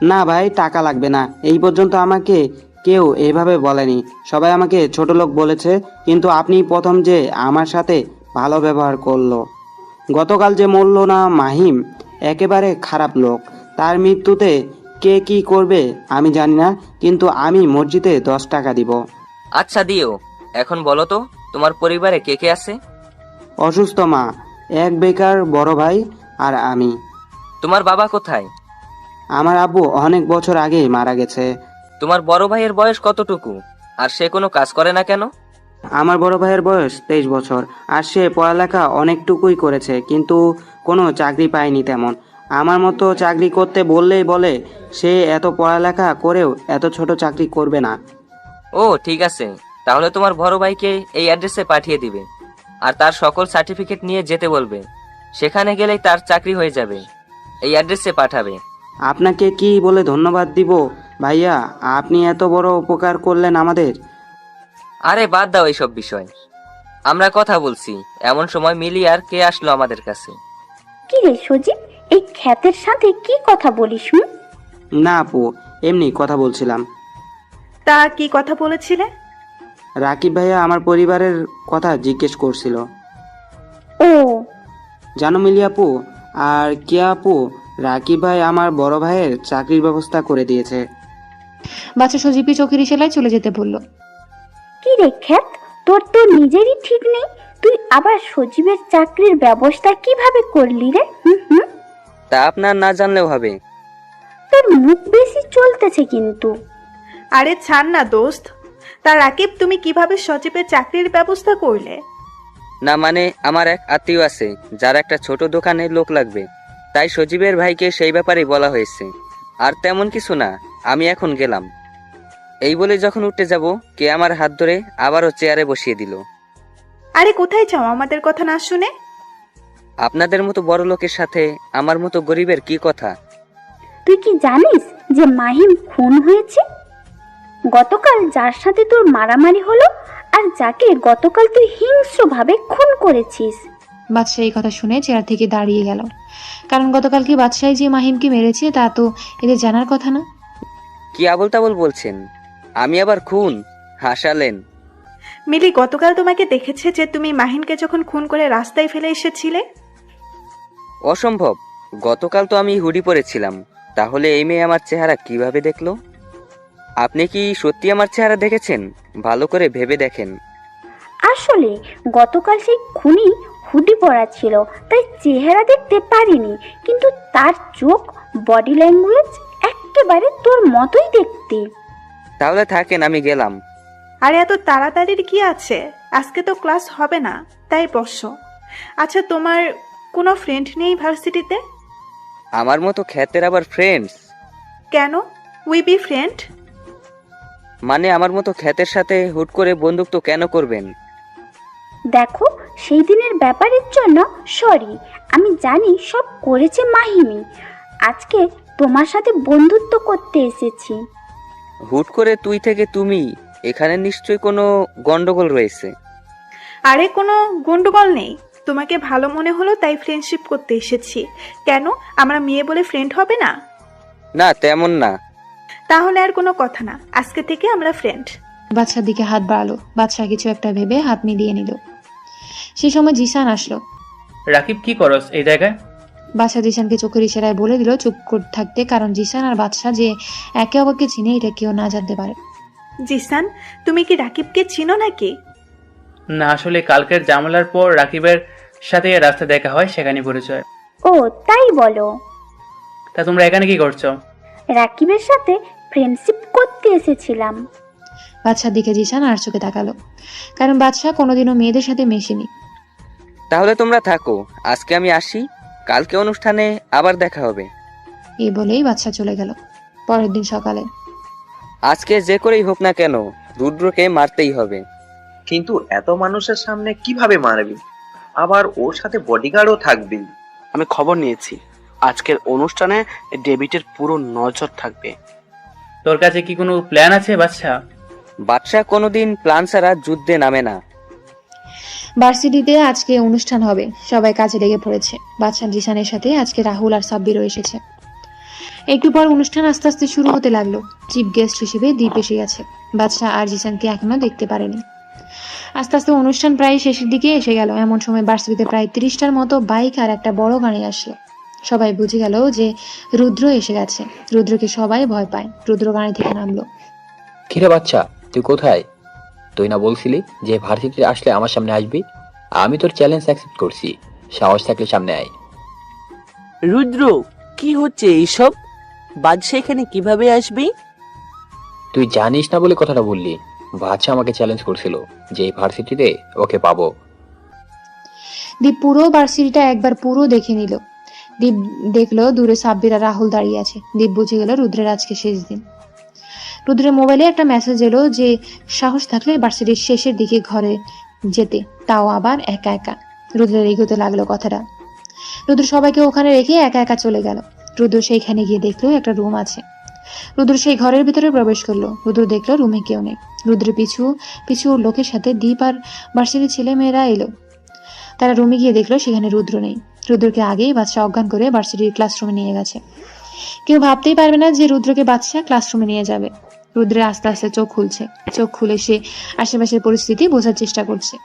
না ভাই, টাকা লাগবে না। এই পর্যন্ত আমাকে কেউ এভাবে বলেনি, সবাই আমাকে ছোট লোক বলেছে, কিন্তু আপনি প্রথম যে আমার সাথে ভালো ব্যবহার করলো। গতকাল যে মরল না মাহিম, একেবারে খারাপ লোক। তার মৃত্যুতে কে কি করবে আমি জানি না, কিন্তু আমি মসজিদে 10 টাকা দিব। আচ্ছা দিও। এখন বলো তো, তোমার পরিবারে কে কে আছে? অসুস্থ মা, এক বেকার বড় ভাই আর আমি। তোমার বাবা কোথায়? আমার আব্বু অনেক বছর আগেই মারা গেছে। তোমার বড় ভাইয়ের বয়স কতটুকু, আর সে কোনো কাজ করে না কেন? আমার বড় ভাইয়ের বয়স 23 বছর, আর সে পড়ালেখা অনেকটুকুই করেছে, কিন্তু কোনো চাকরি পায়নি তেমন। আমার মতো চাকরি করতে বললেই বলে সে এত পড়ালেখা করেও এত ছোট চাকরি করবে না। ও ঠিক আছে, তাহলে তোমার বড় ভাইকে এই অ্যাড্রেসে পাঠিয়ে দিবে, আর তার সকল সার্টিফিকেট নিয়ে যেতে বলবে। সেখানে গেলেই তার চাকরি হয়ে যাবে। এই অ্যাড্রেসে পাঠাবে। আপনাকে কি বলে ধন্যবাদ দিব ভাইয়া, আপনি এত বড় উপকার করলেন আমাদের। আরে বাদ দাও এইসব বিষয়, আমরা কথা বলছি। এমন সময় মিলি আর কে আসলো আমাদের কাছে। কি রে সজীব, এই খ্যাতের সাথে কি কথা বলিস? না আপু, এমনি কথা বলছিলাম। তা কি কথা বলেছিলে? রাকিব ভাইয়া আমার পরিবারের কথা জিজ্ঞেস করছিল। ও জানো মিলি আপু আর কি আপু, রাকিব ভাই আমার বড় ভাইয়ের চাকরির ব্যবস্থা করে দিয়েছে। বাচ্চা সজীবী চোখের ইশারায় চলে যেতে বলল। কি রে খ্যাত, তোর তো নিজেরই ঠিক নেই, তুই আবার সজীবের চাকরির ব্যবস্থা কিভাবে করলি রে? তা আপনার না জানলেও হবে। তোর মুখ বেশি চলতেছে কিন্তু। আরে ছাড় না দোস্ত। তা রাকিব, তুমি কিভাবে সজীবের চাকরির ব্যবস্থা করলে? না মানে, আমার এক আত্মীয় আছে যার একটা ছোট দোকানে লোক লাগবে, তাই সজীবের ভাইকে সেই ব্যাপারেই বলা হয়েছে। আর তেমন কিছু না, আমি এখন গেলাম। এই বলে যখন উঠতে যাব, কে আমার হাত ধরে আবারও চেয়ারে বসিয়ে দিল। আরে কোথায় যাও আমাদের কথা না শুনে? আপনাদের মতো বড় লোকের সাথে আমার মতো গরিবের কি কথা? তুই কি জানিস যে মাহিম খুন হয়েছে? গতকাল যার সাথে তোর মারামারি হলো, আর যাকে গতকাল তুই হিংস্রভাবে খুন করেছিস। বাদশাহ এই কথা শুনে চেয়ার থেকে দাঁড়িয়ে গেল, কারণ গতকালকে বাদশাহ যে মাহিমকে মেরেছে তা তো এদের জানার কথা না। কি আবল তাবল বলছেন? আমি আবার খুন? হাসালেন। মিলি গতকাল তোমাকে দেখেছে যে তুমি মাহিনকে যখন খুন করে রাস্তায় ফেলে এসেছিলে। অসম্ভব, গতকাল তো আমি হুডি পরেছিলাম। তাহলে এই মেয়ে আমার চেহারা কিভাবে দেখলো? আপনি কি সত্যি আমার চেহারা দেখেছেন? ভালো করে ভেবে দেখেন। আসলে গতকাল সেই খুনি হুডি পরা ছিল, তাই চেহারা দেখতে পারিনি, কিন্তু তার চোখ, বডি ল্যাঙ্গুয়েজ একেবারে তোর মতোই দেখতে। তাহলে থাকেন, আমি গেলাম। আরে এত তাড়াতাড়ির কি আছে? আজকে তো ক্লাস হবে না, তাই বসো। আচ্ছা, তোমার কোনো ফ্রেন্ড নেই ভার্সিটিতে? আমার মতো খ্যাতের আবার ফ্রেন্ডস? কেন, উই বি ফ্রেন্ড? মানে আমার মতো খ্যাতের সাথে হুট করে বন্ধুত্ব কেন করবেন? দেখো, সেই দিনের ব্যাপারের জন্য সরি। আমি জানি সব করেছে মাহিমি। আজকে তোমার সাথে বন্ধুত্ব করতে এসেছি। হুট করে তুই থেকে তুমি, এখানে নিশ্চয়ই কোনো গন্ডগোল রয়েছে। আরে কোনো গন্ডগোল নেই, তোমাকে ভালো মনে হলো তাই ফ্রেন্ডশিপ করতে এসেছি। কেন, আমরা মেয়ে বলে ফ্রেন্ড হবে না? না তেমন না। তাহলে আর কোনো কথা না, আজকে থেকে আমরা ফ্রেন্ড। বাদশার দিকে হাত বাড়ালো। বাদশাহ কিছু একটা ভেবে হাত মিলিয়ে নিল। সেই সময় জিসান আসলো। রাকিব, কি করস এই জায়গায়? বাদশাহ জিসানকে চোখের ইশারায় বলে দিল চুপ করে থাকতে, কারণ জিসান আর বাদশাহ যে একে অপরকে চিনে এটা কেউ না জানতে পারে। জিসান, তুমি কি রাকিবকে চিনো নাকি? না, আসলে কালকের জামালার পর রাকিবের সাথে রাস্তা দেখা হয়, সেখানে পরিচয়। ও তাই বলো? তা তোমরা এখানে কি করছো? রাকিবের সাথে ফ্রেন্ডশিপ করতে এসেছিলাম। বাদশার দিকে জিসান আর চোখে তাকালো, কারণ বাদশাহ কোনোদিনও মেয়েদের সাথে মেশেনি। তাহলে তোমরা থাকো, আজকে আমি আসি, কালকে অনুষ্ঠানে আবার দেখা হবে। এই বলেই বাদশাহ চলে গেল। পরের দিন সকালে, আজকে যে করেই হোক না কেন রুদ্রকে মারতেই হবে। কিন্তু এত মানুষের সামনে কিভাবে মারবি? আবার ওর সাথে বডিগার্ডও থাকবে। আমি খবর নিয়েছি, আজকের অনুষ্ঠানে ডেভিডের পুরো নজর থাকবে। তোর কাছে কি কোনো প্ল্যান আছে বাদশা? বাদশা কোনোদিন প্ল্যান ছাড়া যুদ্ধে নামে না। ভার্সিটিতে আজকে অনুষ্ঠান হবে, সবাই কাজে লেগে পড়েছে। বাদশাহ জিসানের সাথে আজকে রাহুল আর সাব্বিরও এসেছে। একটু পর অনুষ্ঠান আস্তে আস্তে শুরু হতে লাগলো। চিফ গেস্ট হিসেবে দীপ এসে গেছে। বাদশাহ আর জিসানকে এখনো দেখতে পারেনি। আস্তে আস্তে অনুষ্ঠান প্রায় শেষের দিকে এসে গেল। এমন সময় ভার্সিটিতে প্রায় 30টার মতো বাইক আর একটা বড় গাড়ি আসলো। সবাই বুঝে গেল যে রুদ্র এসে গেছে। রুদ্রকে সবাই ভয় পায়। রুদ্র গাড়ি থেকে নামলো। কিরে বাচ্চা, তুই কোথায়? তুই না বলছিলি যে ভার্সিটিতে আসলে আমার সামনে আসবি? আমি তোর চ্যালেঞ্জ অ্যাকসেপ্ট করছি, সাহস থাকলে সামনে আয়। রুদ্র, কি হচ্ছে এইসব? বাদশা এখানে কিভাবে আসবে? তুই জানিস না বলে কথাটা বললি। বাচ্চা আমাকে চ্যালেঞ্জ করছিল যে এই ভার্সিটিতে ওকে পাবো। দীপ পুরো ভার্সিটিটা একবার পুরো দেখে নিল। দীপ দেখলো দূরে সাব্বির আর রাহুল দাঁড়িয়ে আছে। দীপ বুঝে গেল রুদ্রের আজকে শেষ দিন। রুদ্রের মোবাইলে একটা মেসেজ এলো যে সাহস থাকলে ভার্সিটির শেষের দিকে ঘরে যেতে, তাও আবার একা একা। রুদ্রের এগোতে লাগলো কথাটা। রুদ্র সবাইকে ওখানে রেখে একা একা চলে গেল। রুদ্র সেইখানে গিয়ে দেখলো একটা রুম আছে। রুদ্র সেই ঘরের ভিতরে প্রবেশ করলো। রুদ্র দেখলো রুমে কেউ নেই। রুদ্রের পিছু পিছু লোকের সাথে দীপ আর ভার্সিটির ছেলে মেয়েরা এলো। তারা রুমে গিয়ে দেখলো সেখানে রুদ্র নেই। রুদ্রকে আগেই বাদশা অজ্ঞান করে ভার্সিটির ক্লাসরুমে নিয়ে গেছে। কেউ ভাবতেই পারবে না যে রুদ্রকে বাদশা ক্লাসরুমে নিয়ে যাবে। রুদ্রের আস্তে আস্তে চোখ খুলছে। চোখ খুলে সে আশেপাশের পরিস্থিতি বোঝার চেষ্টা করছে।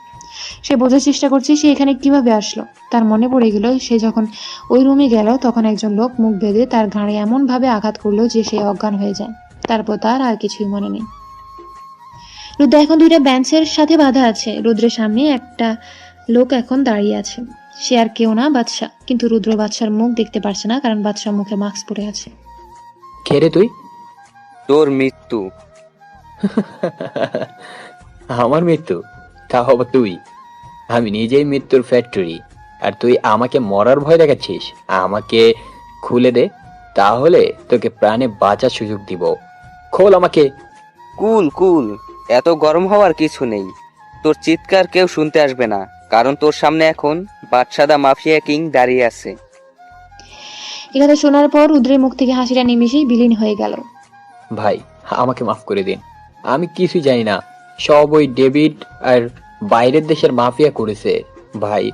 সে এখানে কিভাবে আসলো। তার মনে পড়ে গেল সে যখন ওই রুমে গেল তখন একজন লোক মুখ বেঁধে তার ঘাড়ে এমন ভাবে আঘাত করলো যে সে অজ্ঞান হয়ে যায়। তারপর তার আর কিছুই মনে নেই। রুদ্র এখন দুইটা বেঞ্চের সাথে বাঁধা আছে। রুদ্রের সামনে একটা লোক এখন দাঁড়িয়ে আছে। সে আর কেউ না, বাদশা। কিন্তু রুদ্র বাদশার মুখ দেখতে পারছে না, কারণ বাদশার মুখে মাস্ক পরে আছে। কে রে তুই? তোর মৃত্যু। আমার মৃত্যু? তাও আবার তুই? আমি নিজেই মৃত্যুর ফ্যাক্টরি, আর তুই আমাকে মরার ভয় দেখাচ্ছিস? আমাকে খুলে দে, তাহলে তোকে প্রাণে বাঁচার সুযোগ দিব। খোল আমাকে। কুল কুল, এত গরম হওয়ার কিছু নেই। তোর চিৎকার কেউ শুনতে আসবে না, কারণ তোর সামনে এখন বাদশাদা মাফিয়া কিং দাঁড়িয়ে আছে। এ কথা শোনার পর রুদ্রের মুখ থেকে হাসিটা নিমিশেই বিলীন হয়ে গেল। ভাই, আমাকে মাফ করে দিন। আমি কিছুই জানি না। সব ওই ডেভিড আর বাইরের দেশের মাফিয়া করেছে। ভাই,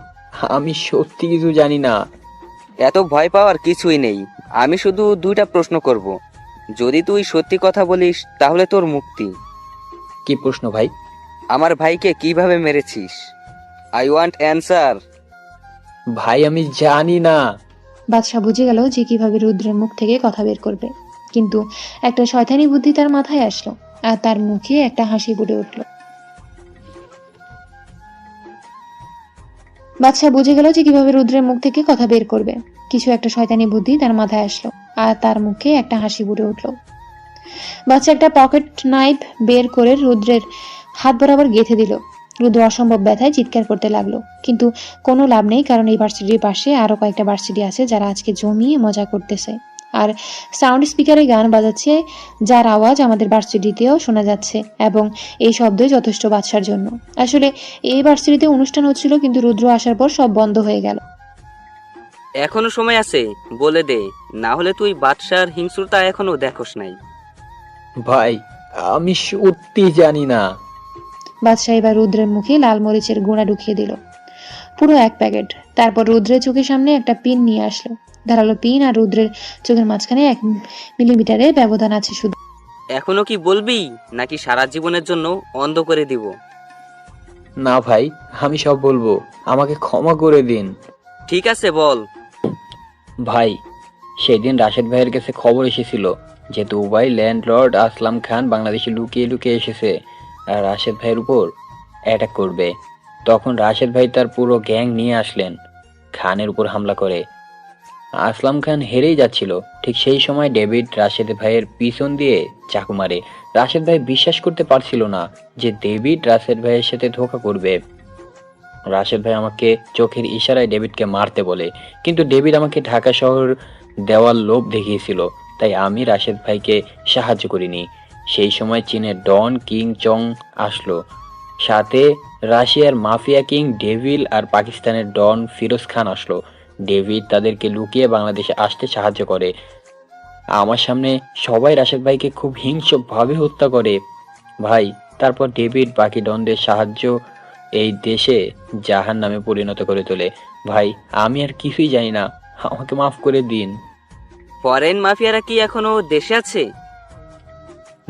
আমি সত্যি কিছু জানি না। এত ভয় পাওয়ার কিছুই নেই। আমি শুধু দুইটা প্রশ্ন করব। যদি তুই সত্যি কথা বলিস তাহলে তোর মুক্তি। কি প্রশ্ন ভাই? আমার ভাইকে কিভাবে মেরেছিস? I want answer. ভাই, আমি জানি না। বাদশা বুঝে গেল যে কিভাবে রুদ্রের মুখ থেকে কথা বের করবে। কিন্তু একটা শয়তানি বুদ্ধি তার মাথায় আসলো, আর তার মুখে একটা হাসি ফুটে উঠল। বাদশা বুঝে গেল যে কিভাবে রুদ্রের মুখ থেকে কথা বের করবে। কিছু একটা শয়তানি বুদ্ধি তার মাথায় আসলো, আর তার মুখে একটা হাসি ফুটে উঠল। বাদশা একটা পকেট নাইফ বের করে রুদ্রের হাত বরাবর গেঁথে দিল। রুদ্র অসম্ভব ব্যথায় চিৎকার করতে লাগলো, কিন্তু কোনো লাভ নেই, কারণ এই ভার্সিটির পাশে আরো কয়েকটা ভার্সিটি আছে যারা আজকে জমিয়ে মজা করতেছে আর সাউন্ড স্পিকারে গান বাজাচ্ছে, যার আওয়াজ আমাদের ভার্সিটিতেও শোনা যাচ্ছে, এবং এই শব্দই যথেষ্ট বাদশার জন্য। আসলে এই ভার্সিটিতে অনুষ্ঠান হচ্ছিল, কিন্তু রুদ্র আসার পর সব বন্ধ হয়ে গেল। এখনো সময় আছে, বলে দে, না হলে তুই বাদশার হিংস্রতা এখনো দেখোস নাই। ভাই, আমি সত্যি জানি না। বাদশা এবার রুদ্রের মুখে লাল মরিচের গুঁড়া ঢুকিয়ে দিল, পুরো 1 প্যাকেট। তারপর রুদ্রের চোখের সামনে একটা পিন নিয়ে আসলো। ধারালো পিন, আর রুদ্রের চোখের মাঝখানে 1 মিলিমিটারের ব্যবধান আছে শুধু। এখনো কি বলবি, নাকি সারা জীবনের জন্য অন্ধ করে দিব? না ভাই, আমি সব বলবো। আমাকে ক্ষমা করে দিন। ঠিক আছে, বল। ভাই, সেদিন রাশেদ ভাইয়ের কাছে খবর এসেছিল যে দুবাই ল্যান্ডলর্ড আসলাম খান বাংলাদেশে লুকিয়ে লুকিয়ে এসেছে আর রাশেদ ভাইয়ের উপর অ্যাটাক করবে। তখন রাশেদ ভাই তার পুরো গ্যাং নিয়ে আসলেন, খানের উপর হামলা করে। আসলাম খান হেরেই যাচ্ছিল। ঠিক সেই সময় ডেভিড রাশেদ ভাইয়ের পিছন দিয়ে চাকু মারে। রাশেদ ভাই বিশ্বাস করতে পারছিল না যে ডেভিড রাশেদ ভাইয়ের সাথে ধোঁকা করবে। রাশেদ ভাই আমাকে চোখের ইশারায় ডেভিডকে মারতে বলে, কিন্তু ডেভিড আমাকে ঢাকা শহর দেওয়ার লোভ দেখিয়েছিল, তাই আমি রাশেদ ভাইকে সাহায্য করিনি। সেই সময় চীনের ডন কিং চং আসলো, সাথে রাশিয়ার মাফিয়া কিং ডেভিল আর পাকিস্তানের ডন ফিরোজ খান আসলো। ডেভিড তাদেরকে লুকিয়ে বাংলাদেশে আসতে সাহায্য করে। আমার সামনে সবাই রাশেদ ভাইকে খুব হিংস্রভাবে হত্যা করে। ভাই, তারপর ডেভিড বাকি ডনদের সাহায্য এই দেশে জাহান নামে পরিণত করে তোলে। ভাই, আমি আর কিছুই জানি না, আমাকে মাফ করে দিন। ফরেন মাফিয়ারা কি এখনো দেশে আছে?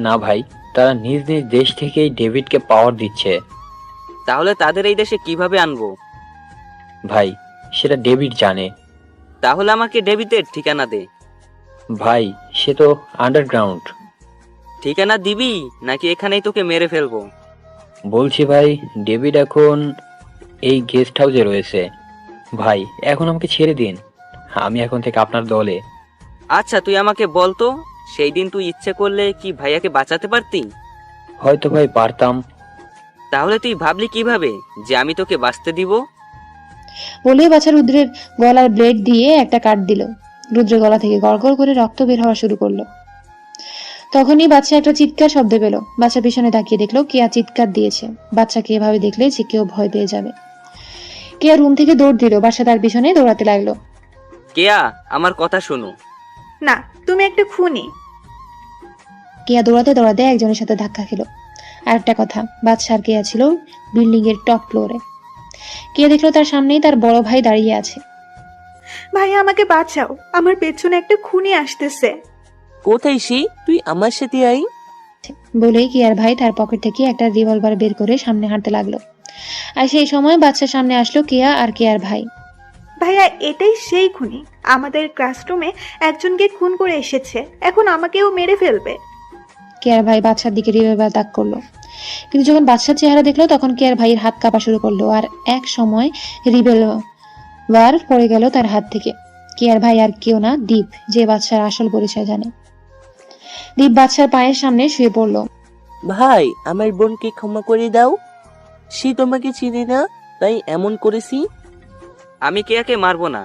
না ভাই, তারা নিজ নিজ দেশ থেকেই ডেভিডকে পাওয়ার দিচ্ছে। তাহলে তাদের এই দেশে কিভাবে আনবো? ভাই, সেটা ডেভিড জানে। তাহলে আমাকে ডেভিডের ঠিকানা দে। ভাই, সে তো আন্ডারগ্রাউন্ড। ঠিকানা দিবি নাকি এখানেই তোকে মেরে ফেলবো? বলছি ভাই, ডেভিড এখন এই গেস্ট হাউসে রয়েছে। ভাই, এখন আমাকে ছেড়ে দিন, আমি এখন থেকে আপনার দলে। আচ্ছা, তুই আমাকে বল তো, সেই দিন তুই ইচ্ছে করলে কি ভাইয়াকে বাঁচাতে পারতি? হয়তো ভাই পারতাম। তাহলে তুই ভাবলি কিভাবে যে আমি তোকে বাঁচতে দিব? বলেই বাচ্চা রুদ্রের গলার ব্লেড দিয়ে একটা কাট দিল। রুদ্রের গলা থেকে গড়গড় করে রক্ত বের হওয়া শুরু করলো। তখনই বাচ্চা একটা চিৎকার শব্দ পেল। বাচ্চা পিছনে তাকিয়ে দেখলো কেয়া চিৎকার দিয়েছে। বাচ্চাকে এভাবে দেখলে যে কেউ ভয় পেয়ে যাবে। কেয়া রুম থেকে দৌড় দিল, বাচ্চা তার পিছনে দৌড়াতে লাগলো। কেয়া, আমার কথা শোনো। না, তুমি একটা খুনি। কেয়া দৌড়াতে দৌড়াতে একজনের সাথে ধাক্কা খেলো। আর একটা কথা, বাচ্চা আর কেয়া ছিল বিল্ডিং এর টপ ফ্লোরে। কেয়া দেখলো তার সামনেই তার বড় ভাই দাঁড়িয়ে আছে। ভাই, আমাকে বাঁচাও, আমার পেছনে একটা খুনি আসতেছে। কোথায় সে? তুই আমার সাথে আই। বলেই কেয়ার ভাই তার পকেট থেকে একটা রিভলভার বের করে সামনে হাঁটতে লাগলো। আর সেই সময় বাচ্চার সামনে আসলো কেয়া আর কেয়ার ভাই। ভাইয়া, এটাই সেই খুনি। আমাদের ক্লাসরুমে একজনকে খুন করে এসেছে, এখন আমাকেও মেরে ফেলবে। কেয়ার ভাই বাচ্চার দিকে রিভলভার তাক করলো, কিন্তু যখন বাচ্চার চেহারা দেখলো তখন কেয়ার ভাইয়ের হাত কাঁপা শুরু করলো। আর এক সময় রিভলভার পড়ে গেল তার হাত থেকে। কেয়ার ভাই আর কেউ না, দীপ, যে বাচ্চার আসল পরিচয় জানে। দীপ বাচ্চার পায়ের সামনে শুয়ে পড়লো। ভাই, আমার বোনকে ক্ষমা করে দাও, সে তোমাকে চিনে না, তাই এমন করেছি। আমি কেয়াকে মারবো না,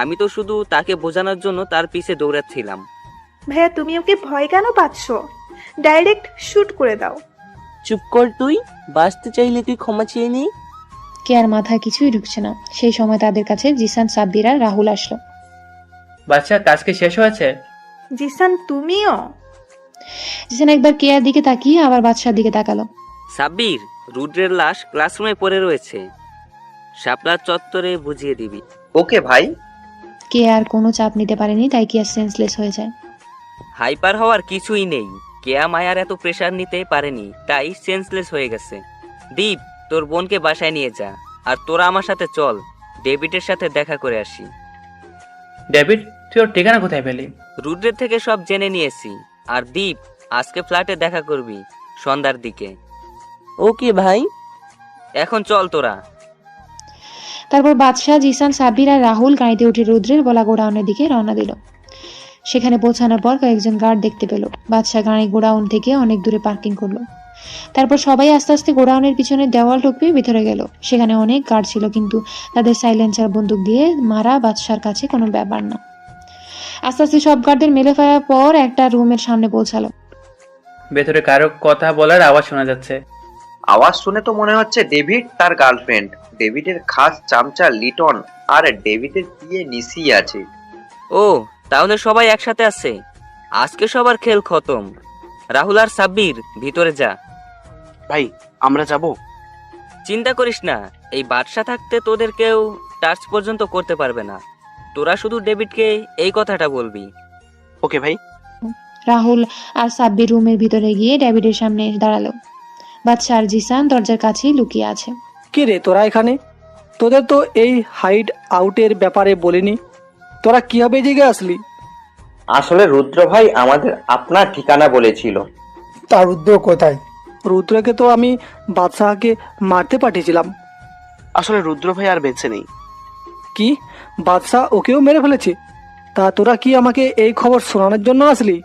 আমি তো শুধু তাকে বোঝানোর জন্য তার পিছে দৌড়াচ্ছিলাম। ভাইয়া, তুমি ওকে ভয় কেন পাচ্ছ? ডাইরেক্ট শুট করে দাও। চুপ কর তুই, বাঁচতে চাইলে তুই ক্ষমা চেয়ে নি। কেয়ার মাথায় কিছুই ঢুকছে না। সেই সময় তাদের কাছে জিসান, সাব্বির আর রাহুল আসলো। বাচ্চা, কাজ কি শেষ হয়েছে? জিসান, তুমিও? জিসান একবার কেয়ার দিকে তাকিয়ে আবার বাচ্চার দিকে তাকালো। সাব্বির, রুদ্রের লাশ ক্লাসরুমে পড়ে রয়েছে, শাপলা চত্বরে বুঝিয়ে দিবি। ওকে ভাই। কেয়ার কোনো চাপ নিতে পারেনি, তাই কেয়ার সেন্সলেস হয়ে যায়। হাইপার হওয়ার কিছুই নেই, কেয়া মায়ার এত প্রেসার নিতে পারেনি, তাই সেন্সলেস হয়ে গেছে। দীপ, তোর বোনকে বাসায় নিয়ে যা, আর তোরা আমার সাথে চল, ডেভিডের সাথে দেখা করে আসি। ডেভিড, তুই ওর ঠিকানা কোথায় পেলি? রুদ্রের থেকে সব জেনে নিয়েছি। আর দীপ, আজকে ফ্ল্যাটে দেখা করবি সন্ধ্যার দিকে। ওকে ভাই। এখন চল তোরা। তারপর বাদশাহ, জিসান, সাব্বির আর রাহুল গাড়িতে উঠে রুদ্রের বলা গোডাউনের দিকে রওনা দিল। সেখানে পৌঁছানোর পর কয়েকজন গার্ড দেখতে পেল। বাদশাহ গাড়ি গোডাউন থেকে অনেক দূরে পার্কিং করলো। তারপর সবাই আস্তে আস্তে গোডাউনের পিছনে দেওয়াল টপকে ভিতরে গেল। সেখানে অনেক গার্ড ছিল, কিন্তু তাদের সাইলেন্সার বন্দুক দিয়ে মারা বাদশার কাছে কোনো ব্যাপার না। আস্তে আস্তে সব গার্ডদের মেলে ফেলার পর একটা রুমের সামনে পৌঁছালো। ভেতরে কারো কথা বলার আওয়াজ শোনা যাচ্ছে। আওয়াজ শুনে তো মনে হচ্ছে ডেভিড তার গার্লফ্রেন্ড, ডেভিডের খাস চামচা লিটন আর ডেভিডের বিয়ে নিশি আছে। ও, তাহলে সবাই একসাথে আছে। আজকে সবার খেল খতম। রাহুল আর সাব্বির, ভিতরে যা। ভাই, আমরা যাব? চিন্তা করিস না, এই বাদশা থাকতে তোদের কেউ টাচ পর্যন্ত করতে পারবে না। তোরা শুধু ডেভিডকে এই কথাটা বলবি। ওকে ভাই। রাহুল আর সাব্বির রুমের ভিতরে গিয়ে ডেভিডের সামনে এসে দাঁড়ালো। বাদশা আর জিসান দরজার কাছেই লুকিয়ে আছে। কে রে তোরা এখানে? তোদের তো এই হাইড আউটের ব্যাপারে বলিনি, তোরা কিভাবে জেগে আসলি? আসলে রুদ্র ভাই আমাদের আপনার ঠিকানা বলেছিল। তার রুদ্র কোথায়? রুদ্রকে তো আমি বাদশাহকে মারতে পাঠিয়েছিলাম। আসলে রুদ্র ভাই আর বেঁচে নেই। কি? বাদশাহ ওকেও মেরে ফেলেছে? তা তোরা কি আমাকে এই খবর শোনানোর জন্য আসলি?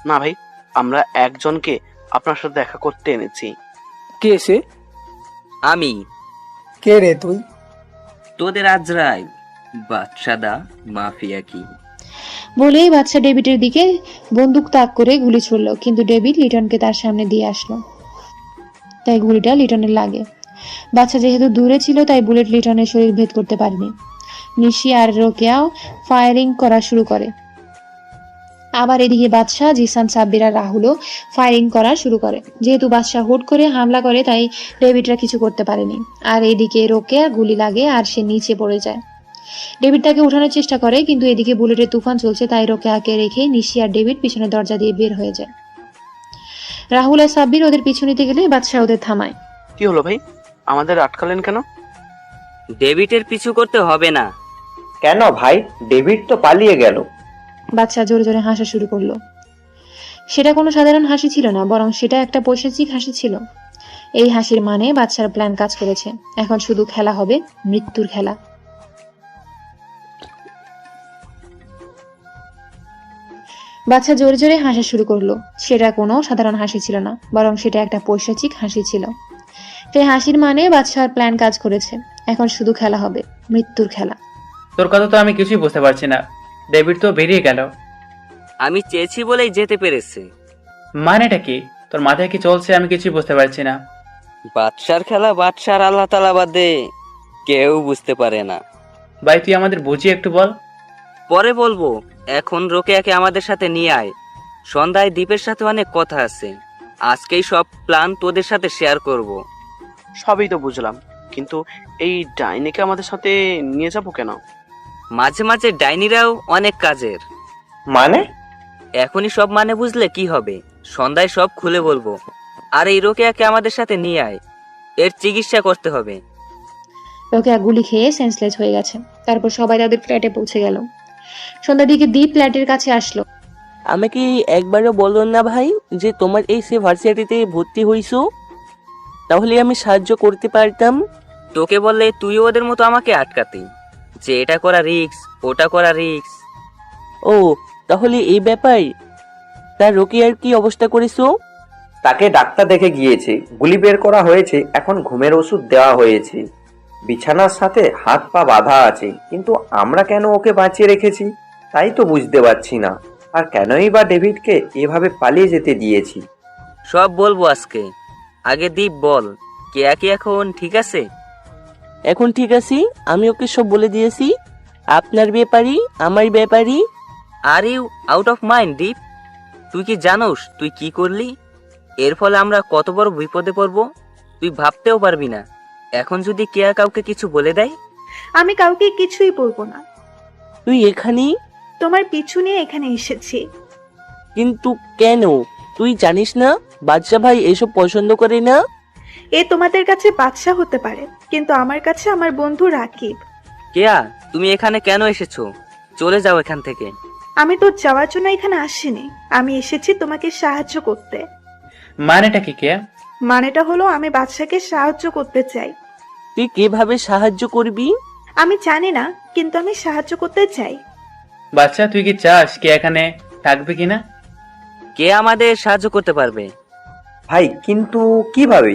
না ভাই, আমরা একজনকে আপনার সাথে দেখা করতে এনেছি। কে সে? আমি। কে রে তুই? তোদের আজরাই, বাদশাদা মাফিয়া কি। বলেই বাচ্চা ডেভিডের দিকে বন্দুক তাক করে গুলি ছুড়লো, কিন্তু ডেভিড লিটনকে তার সামনে দিয়ে আসলো, তাই গুলিটা লিটনের লাগে। বাচ্চা যেহেতু দূরে ছিল তাই বুলেট লিটনের শরীর ভেদ করতে পারেনি। নিশি আর রোকেয়াও ফায়ারিং করা শুরু করে। আবার এদিকে বাদশাহ, জিসান, সাব্বির আর রাহুলও ফায়ারিং করা শুরু করে। যেহেতু বাদশাহ হুট করে হামলা করে তাই ডেভিডরা কিছু করতে পারেনি। আর এদিকে রোকেয়া গুলি লাগে আর সে নিচে পড়ে যায়। ডেভিড তাকে উঠানোর চেষ্টা করে, কিন্তু এদিকে বুলেটের তুফান চলছে, তাই রোকেয়াকে রেখে নিশি আর ডেভিড পিছনের দরজা দিয়ে বের হয়ে যায়। রাহুল আর সাব্বির ওদের পিছু নিতে গেলে বাদশাহ ওদের থামায়। কি হলো ভাই, আমাদের আটকালেন কেন? ডেভিডের পিছু করতে হবে না। কেন ভাই, ডেভিড তো পালিয়ে গেল। বাদশাহ জোরে জোরে হাসা শুরু করলো। সেটা কোনো সাধারণ হাসি ছিল না, বরং সেটা একটা পৈশাচিক হাসি ছিল। এই হাসির মানে বাদশার প্ল্যান কাজ করেছে। এখন শুধু খেলা হবে, মৃত্যুর খেলা। বাদশা জোরে জোরে হাসা শুরু করলো। সেটা কোনো সাধারণ হাসি ছিল না, বরং সেটা একটা পৈশাচিক হাসি ছিল। সেই হাসির মানে বাদশার প্ল্যান কাজ করেছে। এখন শুধু খেলা হবে, মৃত্যুর খেলা। তোর কথা তো আমি কিছুই বুঝতে পারছি না। ডেভিড তো বেরিয়ে গেল। আমি চেয়েছি বলেই যেতে পেরেছে। মানেটা কি? তোর মাথায় কি চলছে আমি কিছুই বুঝতে পারছি না। বাদশার খেলা বাদশার আল্লাহ তাআলা বাদে কেউ বুঝতে পারে না। ভাই তুই আমাদের বুঝিয়ে একটু বল। পরে বলবো, এখন রোকেয়াকে আমাদের সাথে নিয়ে আয়। সন্ধ্যায় দ্বীপের সাথে অনেক কথা আছে। আজকেই সব প্ল্যান তোদের সাথে শেয়ার করব। সবই তো বুঝলাম, কিন্তু এই ডাইনিকে আমাদের সাথে নিয়ে যাবো কেন? মাঝে মাঝে ডাইনিরাও অনেক কাজের। মানে? এখনই সব মানে বুঝলে কি হবে? সন্ধ্যায় সব খুলে বলবো। আর এই রোকেয়াকে আমাদের সাথে নিয়ে আয়, এর চিকিৎসা করতে হবে। রোকেয়া গুলি খেয়ে সেন্সলেস হয়ে গেছে। তারপর সবাই তাদের ফ্ল্যাটে পৌঁছে গেল। সন্ধ্যার দিকে দ্বীপ ফ্ল্যাটের কাছে আসলো। আমাকে একবারও বলো না ভাই যে তোমার এই সে ভার্সিটিতে ভর্তি হইছো, তাহলে আমি সাহায্য করতে পারতাম। তোকে বললে তুইও ওদের মতো আমাকে আটকাতি, যে এটা করা রিস্ক, ওটা করা রিস্ক। ও তাহলে এই ব্যাপার। তার রোকেয়ার কি অবস্থা করেছো? তাকে ডাক্তার দেখে গিয়েছে, গুলি বের করা হয়েছে, এখন ঘুমের ওষুধ দেওয়া হয়েছে। বিছানার সাথে হাত পা বাঁধা আছে, কিন্তু আমরা কেন ওকে বাঁচিয়ে রেখেছি তাই তো বুঝতে পারছি না। আর কেনই বা ডেভিডকে এভাবে পালিয়ে যেতে দিয়েছি। সব বলবো আজকে। আগে দীপ বল, কেয়া কি এখন ঠিক আছে? এখন ঠিক আছি, আমি ওকে সব বলে দিয়েছি। আপনার ব্যাপারই, আমার ব্যাপারই। Are you out of mind Deep? তুই কি জানোস তুই কি করলি? এর ফলে আমরা কত বড় বিপদে পড়বো তুই ভাবতেও পারবি না। এখন যদি কেয়া কাউকে কিছু বলে দেয়? আমি কাউকে কিছুই বলবো না। তুই এখানেই? তোমার পিছু নিয়ে এখানে এসেছি। কিন্তু কেন? তুই জানিস না বাদশা ভাই এসব পছন্দ করে না? এ তোমাদের কাছে বাদশা হতে পারে, কিন্তু আমার কাছে আমার বন্ধু রাকিব। কেয়া, তুমি এখানে কেন এসেছো? চলে যাও এখান থেকে। আমি তো যাওয়ার জন্য এখানে আসিনি, আমি এসেছি তোমাকে সাহায্য করতে। মানেটা কি কেয়া? মানেটা হলো আমি বাদশাকে সাহায্য করতে চাই। তুই কিভাবে সাহায্য করবি? আমি জানি না, কিন্তু আমি সাহায্য করতে চাই। বাচ্চা তুই কি চাস কে এখানে থাকবে কিনা? কে আমাদের সাহায্য করতে পারবে? ভাই কিন্তু কিভাবে?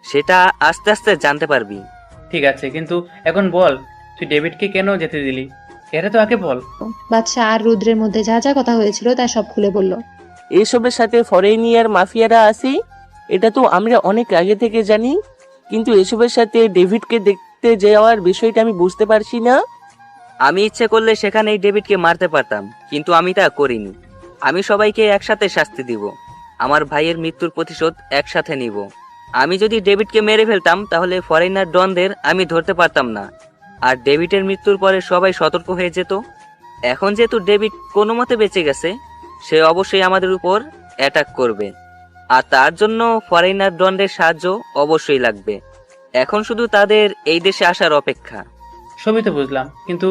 সেটা আস্তে আস্তে জানতে পারবি। ঠিক আছে, কিন্তু এখন বল তুই ডেভিডকে কেন যেতে দিলি? এটা তো আগে বল। বাদশা আর রুদ্রের মধ্যে যা যা কথা হয়েছিল তা সব খুলে বলল। এসবের সাথে ফরেনিয়ার মাফিয়ারা আছে, এটা তো আমরা অনেক আগে থেকে জানি, কিন্তু এসবের সাথে ডেভিডকে দেখতে যাওয়ার বিষয়টা আমি বুঝতে পারছি না। আমি ইচ্ছে করলে সেখানে এই ডেভিডকে মারতে পারতাম, কিন্তু আমি তা করিনি। আমি সবাইকে একসাথে শাস্তি দিব। আমার ভাইয়ের মৃত্যুর প্রতিশোধ একসাথে নিব। আমি যদি ডেভিডকে মেরে ফেলতাম তাহলে ফরেনার ডনদের আমি ধরতে পারতাম না, আর ডেভিডের মৃত্যুর পরে সবাই সতর্ক হয়ে যেত। এখন যেহেতু ডেভিড কোনো মতে বেঁচে গেছে, সে অবশ্যই আমাদের উপর অ্যাটাক করবে, আর তার জন্য ফরেনার ডনদের সাহায্য অবশ্যই লাগবে। এখন শুধু তাদের এই দেশে আসার অপেক্ষা। সবই তো বুঝলাম, কিন্তু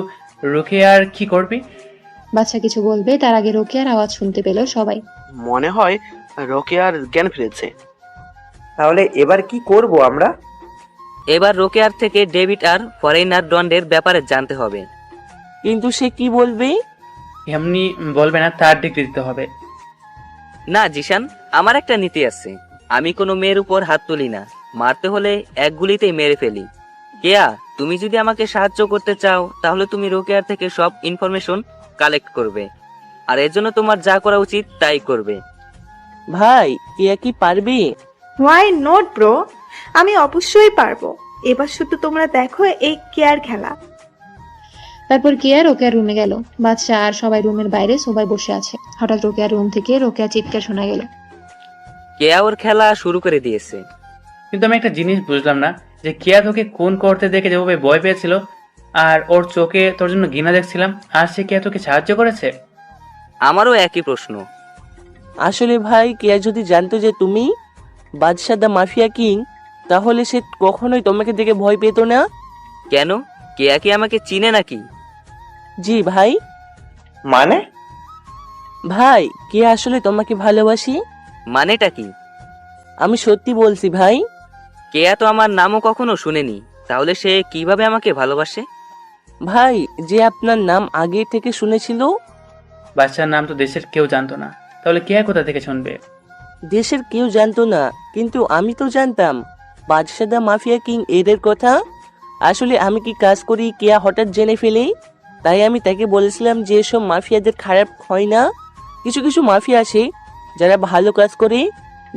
রোকেয়ার কি করবি? বাচ্চা কিছু বলবে তার আগে রোকেয়ার আওয়াজ শুনতে পেল সবাই। মনে হয় রোকেয়ার জ্ঞান ফিরেছে। তাহলে এবার কি করব আমরা? এবার রোকেয়ার থেকে ডেভিড আর ফরেনার ডনদের ব্যাপারে জানতে হবে। কিন্তু সে কি বলবে? এমনি বলবে না, তার ডিগ্রি দিতে হবে। না জিশান, আমার একটা নীতি আছে। আমি কোনো মেয়ের উপর হাত তুলি না, মারতে হলে এক গুলিতেই মেরে ফেলি। কেয়া, তুমি যদি আমাকে সাহায্য করতে চাও তাহলে তুমি রোকেয়ার থেকে সব ইনফরমেশন কালেক্ট করবে, আর এর জন্য তোমার যা করা উচিত তাই করবে। ভাই কেয়া কি পারবে? হোয়াই নট ব্রো, আমি অবশ্যই পারবো। এবার শুধু তোমরা দেখো এই কেয়ার খেলা। তারপর কেয়া রোকেয়ার রুমে গেল। বাদশা আর সবাই রুমের বাইরে সবাই বসে আছে। হঠাৎ রোকেয়ার রুম থেকে রোকেয়া চিৎকার শোনা গেল। কেয়া ওর খেলা শুরু করে দিয়েছে। কিন্তু আমি একটা জিনিস বুঝলাম না, যে কেয়া তোকে কোন করতে দেখে যেভাবে ভয় পেয়েছিল, আর ওর চোখে তোর জন্য ঘৃণা দেখছিলাম, আর সে কি তোকে সাহায্য করেছে? আমারও একই প্রশ্ন। আসলে ভাই, কেয়া যদি জানতো যে তুমি বাদশাহ দ্য মাফিয়া কিং, তাহলে সে কখনোই তোমাকে দেখে ভয় পেত না। কেন? কেয়া কি আমাকে চিনে নাকি? জি ভাই। মানে? ভাই, কেয়া আসলে তোমাকে ভালোবাসি। মানেটা কি? আমি সত্যি বলছি ভাই। কেয়া তো আমার নামও কখনো শুনেনি, তাহলে সে কিভাবে আমাকে ভালোবাসে? ভাই, যে আপনার নাম আগে থেকে শুনেছিল। বাচ্চার নাম তো দেশের কেউ জানতো না, তাহলে কে কোথা থেকে শুনবে? দেশের কেউ জানতো না, কিন্তু আমি তো জানতাম বাদশাহ দ্য মাফিয়া কিং এদের কথা। আসলে আমি কি কাজ করি কেয়া হঠাৎ জেনে ফেলে, তাই আমি তাকে বলেছিলাম যে এসব মাফিয়াদের খারাপ হয় না। কিছু কিছু মাফিয়া আছে যারা ভালো কাজ করে,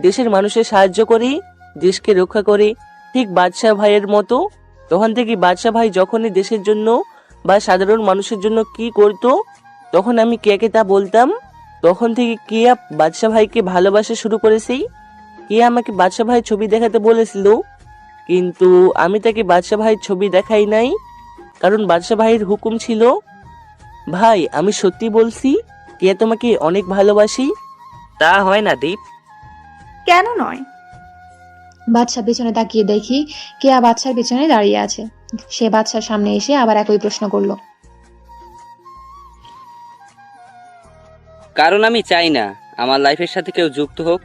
দেশের মানুষের সাহায্য করে, দেশকে রক্ষা করে, ঠিক বাদশাহ ভাইয়ের মতো। তখন থেকে বাদশাহ ভাই যখনই দেশের জন্য বা সাধারণ মানুষের জন্য কি করতো, তখন আমি কেয়াকে তা বলতাম। তখন থেকে কেয়া বাদশাহ ভাইকে ভালোবাসা শুরু করেছি। কেয়া আমাকে বাদশাহ ভাই ছবি দেখাতে বলেছিল, কিন্তু আমি তাকে বাদশাহ ভাইয়ের ছবি দেখাই নাই, কারণ বাদশাহ ভাইয়ের হুকুম ছিল। ভাই, আমি সত্যি বলছি, কেয়া তোমাকে অনেক ভালোবাসি। তা হয় না দীপ। কেন নয়? বাদশা পেছনে তাকিয়ে দেখি কেয়া বাদশার পেছনে দাঁড়িয়ে আছে। সে বাদশার সামনে এসে আবার একই প্রশ্ন করলো। কারণ আমি চাই না আমার লাইফের সাথে কেউ যুক্ত হোক,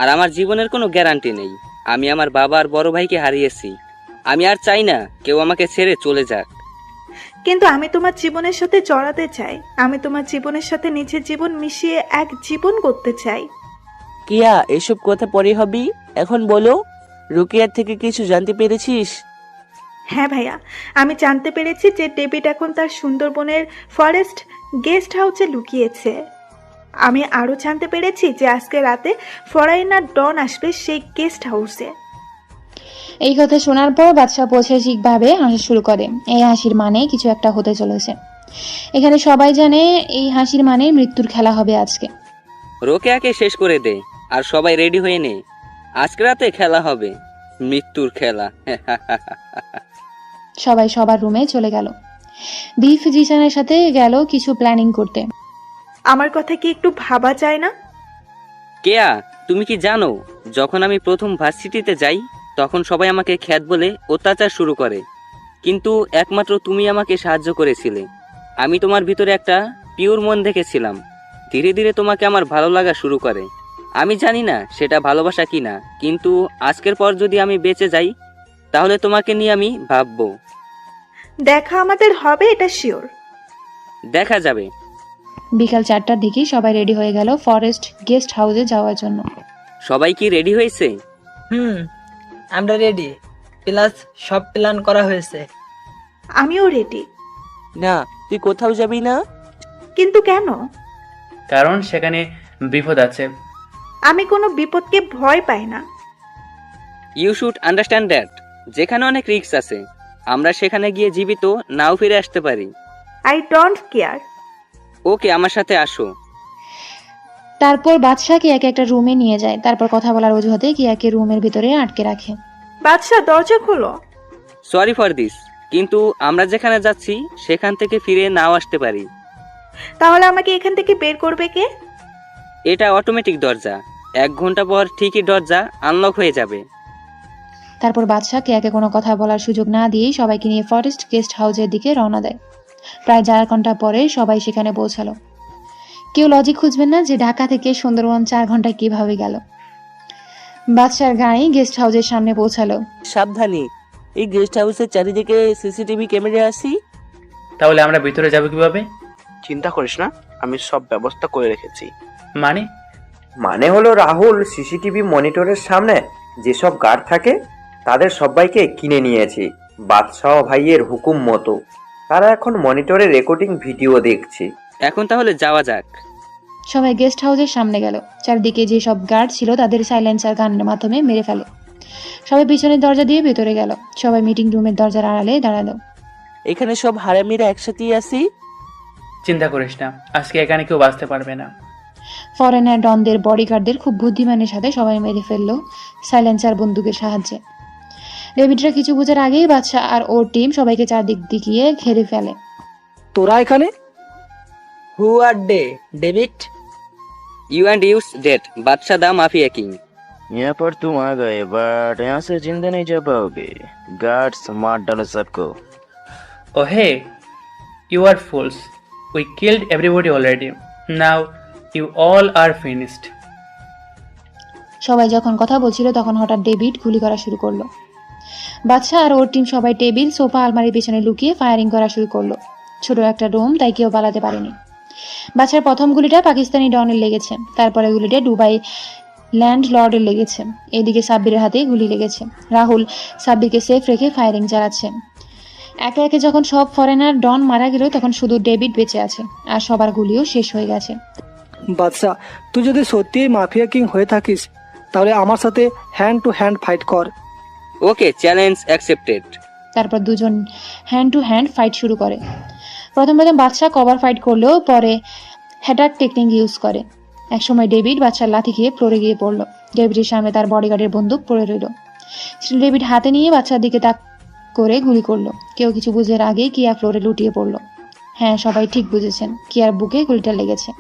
আর আমার জীবনের কোনো গ্যারান্টি নেই। আমি আমার বাবা আর বড় ভাইকে হারিয়েছি, আমি আর চাই না কেউ আমাকে ছেড়ে চলে যাক। কিন্তু আমি তোমার জীবনের সাথে জড়াতে চাই। আমি তোমার জীবনের সাথে নিজের জীবন মিশিয়ে এক জীবন করতে চাই। কেয়া, এসব কথা পরে হবি, এখন বলো, রুকিয়ার থেকে কিছু জানতে পেরেছিস? হ্যাঁ ভাইয়া, আমি জানতে পেরেছি যে ডেভিড এখন তার সুন্দরবনের ফরেস্ট গেস্ট হাউসে লুকিয়েছে। আমি আরও জানতে পেরেছি যে আজকে রাতে ফরেনার ডন আসবে সেই গেস্ট হাউসে। এই কথা শোনার পর বাদশা পৈশাচিকভাবে হাসি শুরু করে। এই হাসির মানে কিছু একটা হতে চলেছে। এখানে সবাই জানে এই হাসির মানে মৃত্যুর খেলা হবে আজকে। রোকেয়াকে শেষ করে দে, আর সবাই রেডি হয়ে নে। আজকে রাতে খেলা হবে, মৃত্যুর খেলা। সবাই সবার রুমে চলে গেল। বিফ জিসানের সাথে গেল কিছু প্ল্যানিং করতে। আমার কথা কি একটু ভাবা যায় না? কেয়া, তুমি কি জানো, যখন আমি প্রথম ভার্সিটিতে যাই তখন সবাই আমাকে খ্যাত বলে অত্যাচার শুরু করে, কিন্তু একমাত্র তুমি আমাকে সাহায্য করেছিলে। আমি তোমার ভিতরে একটা পিওর মন দেখেছিলাম। ধীরে ধীরে তোমাকে আমার ভালো লাগা শুরু করে। আমি জানি না সেটা ভালোবাসা কিনা, কিন্তু আজকের পর যদি আমি বেঁচে যাই তাহলে তোমাকে নিয়ে আমি ভাববো। দেখা আমাদের হবে, এটা শিওর। দেখা যাবে। বিকাল 4টার দিকে সবাই রেডি হয়ে গেল ফরেস্ট গেস্ট হাউসে যাওয়ার জন্য। সবাই কি রেডি হয়েছে? আমরা রেডি, প্লাস সব প্ল্যান করা হয়েছে। আমিও রেডি। না, তুই কোথাও যাবি না? কিন্তু কেন? কারণ সেখানে বিপদ আছে। আমি কোনো বিপদকে ভয় পাই না। ইউ শুড আন্ডারস্ট্যান্ড দ্যাট যেখানে অনেক রিস্ক আছে, আমরা সেখানে গিয়ে জীবিত নাও ফিরে আসতে পারি। I don't care. ওকে, আমার সাথে আসো। তারপর বাদশাকে একে একটা রুমে নিয়ে যায়। তারপর কথা বলার অজুহাতে কিয়াকে রুমের ভিতরে আটকে রাখে। বাদশা, দরজা খোলো। সরি ফর দিস, কিন্তু আমরা যেখানে যাচ্ছি সেখান থেকে ফিরে নাও আসতে পারি। তাহলে আমাকে এখান থেকে বের করবে কে? এটা অটোমেটিক দরজা, 1 ঘন্টা পর ঠিকই দরজা আনলক হয়ে যাবে। তারপর বাদশা কেয়াকে কোনো কথা বলার সুযোগ না দিয়েই সবাইকে নিয়ে ফরেস্ট গেস্ট হাউসের দিকে রওনা দেয়। প্রায় 4 ঘন্টা পরে সবাই সেখানে পৌঁছালো। কেউ লজিক খুঁজবেন না যে ঢাকা থেকে সুন্দরবন 4 ঘন্টায় কিভাবে গেল। বাদশার গাড়ি গেস্ট হাউসের সামনে পৌঁছালো। সাবধানে, এই গেস্ট হাউসের চারিদিকে সিসিটিভি ক্যামেরা আছে। তাহলে আমরা ভিতরে যাব কিভাবে? চিন্তা করিস না, আমি সব ব্যবস্থা করে রেখেছি। মানে হলো রাহুল, সিসিটিভি মনিটরের সামনে যেসব গার্ড থাকে তাদের সবাইকে কিনে নিয়েছি বাদশাহ ভাইয়ের হুকুম মতো। তারা এখন মনিটরে রেকর্ডিং ভিডিও দেখছি। এখন তাহলে যাওয়া যাক। সবাই গেস্ট হাউসের সামনে গেল। চারদিকে যে সব গার্ড ছিল তাদের সাইলেন্সার গানের মাধ্যমে মেরে ফেলে। সবাই পিছনের দরজা দিয়ে ভেতরে গেল। সবাই মিটিং রুমের দরজার আড়ালে দাঁড়ালো। এখানে সব হারামিরা একসাথেই আছি। চিন্তা করিস না, আজকে এখানে কেউ বাঁচতে পারবে না। ফরেনার ডনদের বডিগার্ডদের খুব বুদ্ধিমানের সাথে সবাই মেরে ফেললো সাইলেন্সার বন্দুকের সাহায্যে। ডেভিডরা কিছু বোঝার আগেই বাদশা আর ওর টিম সবাইকে চারদিক দিকিয়ে ঘেরে ফেলে। তোরা এখানে? Who are they David? You and use that Badshah the mafia king. यहाँ पर तुम आ गए बट यहाँ से जिंदा नहीं जा पाओगे। गार्ड्स मार डालो सबको। Oh hey, you are fools. We killed everybody already. Now you all are finished. সবাই যখন কথা বলছিল তখন হঠাৎ ডেভিড গুলি করা শুরু করলো। বাদশা আর ওর টিম সবাই টেবিল, সোফা, আলমারির পিছনে লুকিয়ে ফায়ারিং করা শুরু করলো। ছোট একটা রুম, তাই কেউ পালাতে পারেনি। বাদশার প্রথম গুলিটা পাকিস্তানি ডনের লেগেছে, তারপরে গুলিটা দুবাই ল্যান্ড লর্ডের লেগেছে। এদিকে সাব্বিরের হাতে গুলি লেগেছে। রাহুল সাব্বিরকে সেফ রেখে ফায়ারিং চালাচ্ছে। একে একে যখন সব ফরেনার ডন মারা গেল তখন শুধু ডেভিড বেঁচে আছে, আর সবার গুলিও শেষ হয়ে গেছে। বাদশা, তুই যদি সত্যিই মাফিয়া কিং হয়ে থাকিস তাহলে আমার সাথে হ্যান্ড টু হ্যান্ড ফাইট কর। Okay challenge accepted. তারপর দুজন হ্যান্ড টু হ্যান্ড ফাইট শুরু করে। প্রথম বাদশা কভার ফাইট করলেও পরে হ্যাটাক টেকনিক ইউজ করে। একসময় ডেভিড বাদশার লাথি খেয়ে ফ্লোরে গিয়ে পড়লো। ডেভিডের সামনে তার বডিগার্ডের বন্দুক পড়ে রইল। ডেভিড হাতে নিয়ে বাদশার দিকে তাক করে গুলি করলো। কেউ কিছু বুঝার আগেই কিয়া ফ্লোরে লুটিয়ে পড়লো। হ্যাঁ, সবাই ঠিক বুঝেছেন, কিয়ার বুকে গুলিটা লেগেছে।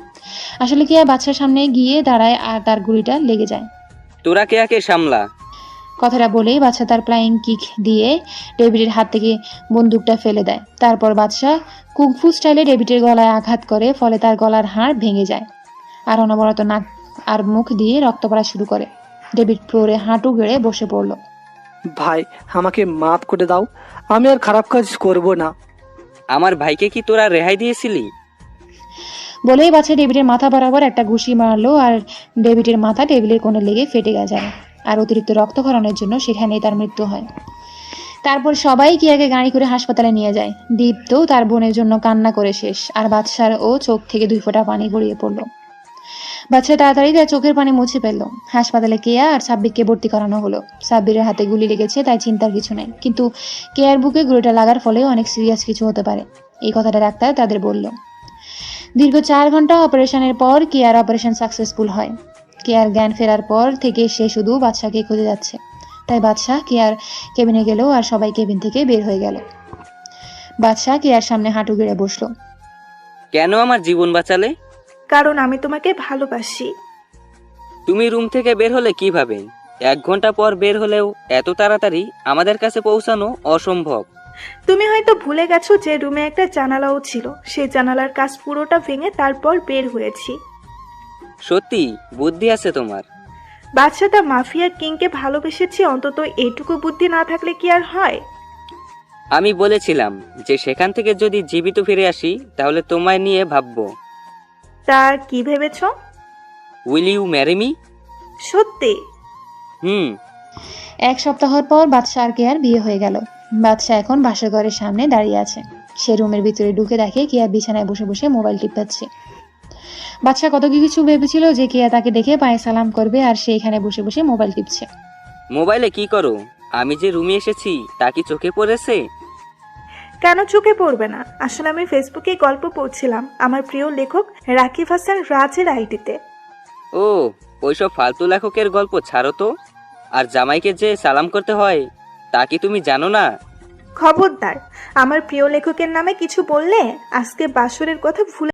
আসলে কিয়া বাদশার সামনে গিয়ে দাঁড়ায় আর তার গুলিটা লেগে যায়। তোরা কে আকে সামলা। কথাটা বলেই বাদশা তার ফ্লাইং কিক দিয়ে ডেভিডের হাত থেকে বন্দুকটা ফেলে দেয়। তারপর বাদশা কুংফু স্টাইলে ডেভিডের গলায় আঘাত করে, ফলে তার গলার হাড় ভেঙে যায় আর অনবরত নাক আর মুখ দিয়ে রক্ত পড়া শুরু করে। ডেভিড ফ্লোরে হাঁটু গেড়ে বসে পড়ল। ভাই, আমাকে মাফ করে দাও, আমি আর খারাপ কাজ করব না। আমার ভাইকে কি তোরা রেহাই দিয়েছিলি? বলেই বাদশা ডেভিডের মাথা বরাবর একটা ঘুষি মারলো আর ডেভিডের মাথা টেবিলের কোণে লেগে ফেটে যায়, আর অতিরিক্ত রক্তক্ষরণের জন্য সেখানেই তার মৃত্যু হয়। তারপর সবাই কিয়াকে গাড়ি করে হাসপাতালে নিয়ে যায়। দীপ তো তার বোনের জন্য কান্না করে শেষ, আর বাদশার ও চোখ থেকে 2 ফোঁটা পানি গড়িয়ে পড়লো। বাদশা তাড়াতাড়ি তার চোখের পানি মুছে ফেলল। হাসপাতালে কেয়া আর সাব্বিরকে ভর্তি করানো হলো। সাব্বিরের হাতে গুলি লেগেছে, তাই চিন্তার কিছু নেই, কিন্তু কেয়ার বুকে গুলিটা লাগার ফলে অনেক সিরিয়াস কিছু হতে পারে, এই কথাটা ডাক্তার তাদের বলল। দীর্ঘ 4 ঘন্টা অপারেশনের পর কেয়ার অপারেশন সাকসেসফুল হয়। কেয়ার জ্ঞান ফেরার পর থেকে সে শুধু বাদশাকে খুঁজে যাচ্ছে, তাই বাদশা কেয়ার কেবিনে গেল আর সবাই কেবিন থেকে বের হয়ে গেল। বাদশা কেয়ার সামনে হাঁটু গেড়ে বসলো। কেন আমার জীবন বাঁচালে? কারণ আমি তোমাকে ভালোবাসি। তুমি রুম থেকে বের হলে কিভাবে? 1 ঘন্টা পর বের হলেও এত তাড়াতাড়ি আমাদের কাছে পৌঁছানো অসম্ভব। তুমি হয়তো ভুলে গেছো যে রুমে একটা জানালাও ছিল, সেই জানালার কাজ পুরোটা ভেঙে তারপর বের হয়েছি। সত্যি বুদ্ধি আছে তোমার। বাদশাটা মাফিয়া কিংকে ভালোবেসেছি, অন্তত এটুকু বুদ্ধি না থাকলে কি আর হয়? আমি বলেছিলাম যে সেখান থেকে যদি জীবিত ফিরে আসি তাহলে তোমায় নিয়ে ভাববো। তা কি ভেবেছ? Will you marry me? সত্যি? হুম। 1 সপ্তাহ পর বাদশা আর কেয়ার বিয়ে হয়ে গেল। বাদশা এখন বাসর ঘরের সামনে দাঁড়িয়ে আছে। সে রুমের ভিতরে ঢুকে দেখে কেয়া বিছানায় বসে বসে মোবাইল টিপাচ্ছে। বাদশা কত কিছু ভেবেছিল যে কেয়া তাকে দেখে পায়ে সালাম করবে, আর সে এখানে বসে বসে মোবাইল টিপছে। মোবাইলে কি করো? আমি যে রুমে এসেছি তা কি চোখে পড়েছে? কেন চোখে পড়বে না? আসলে আমি ফেসবুকে গল্প পড়ছিলাম আমার প্রিয় লেখক রাকিব হাসান রাজের আইডিতে। ও, ওইসব ফালতু লেখকের গল্প ছাড়ো তো। আর জামাইকে যে সালাম করতে হয় তা কি তুমি জানো না? খবরদার, আমার প্রিয় লেখকের নামে কিছু বললে আজকে বাসরের কথা ভুলে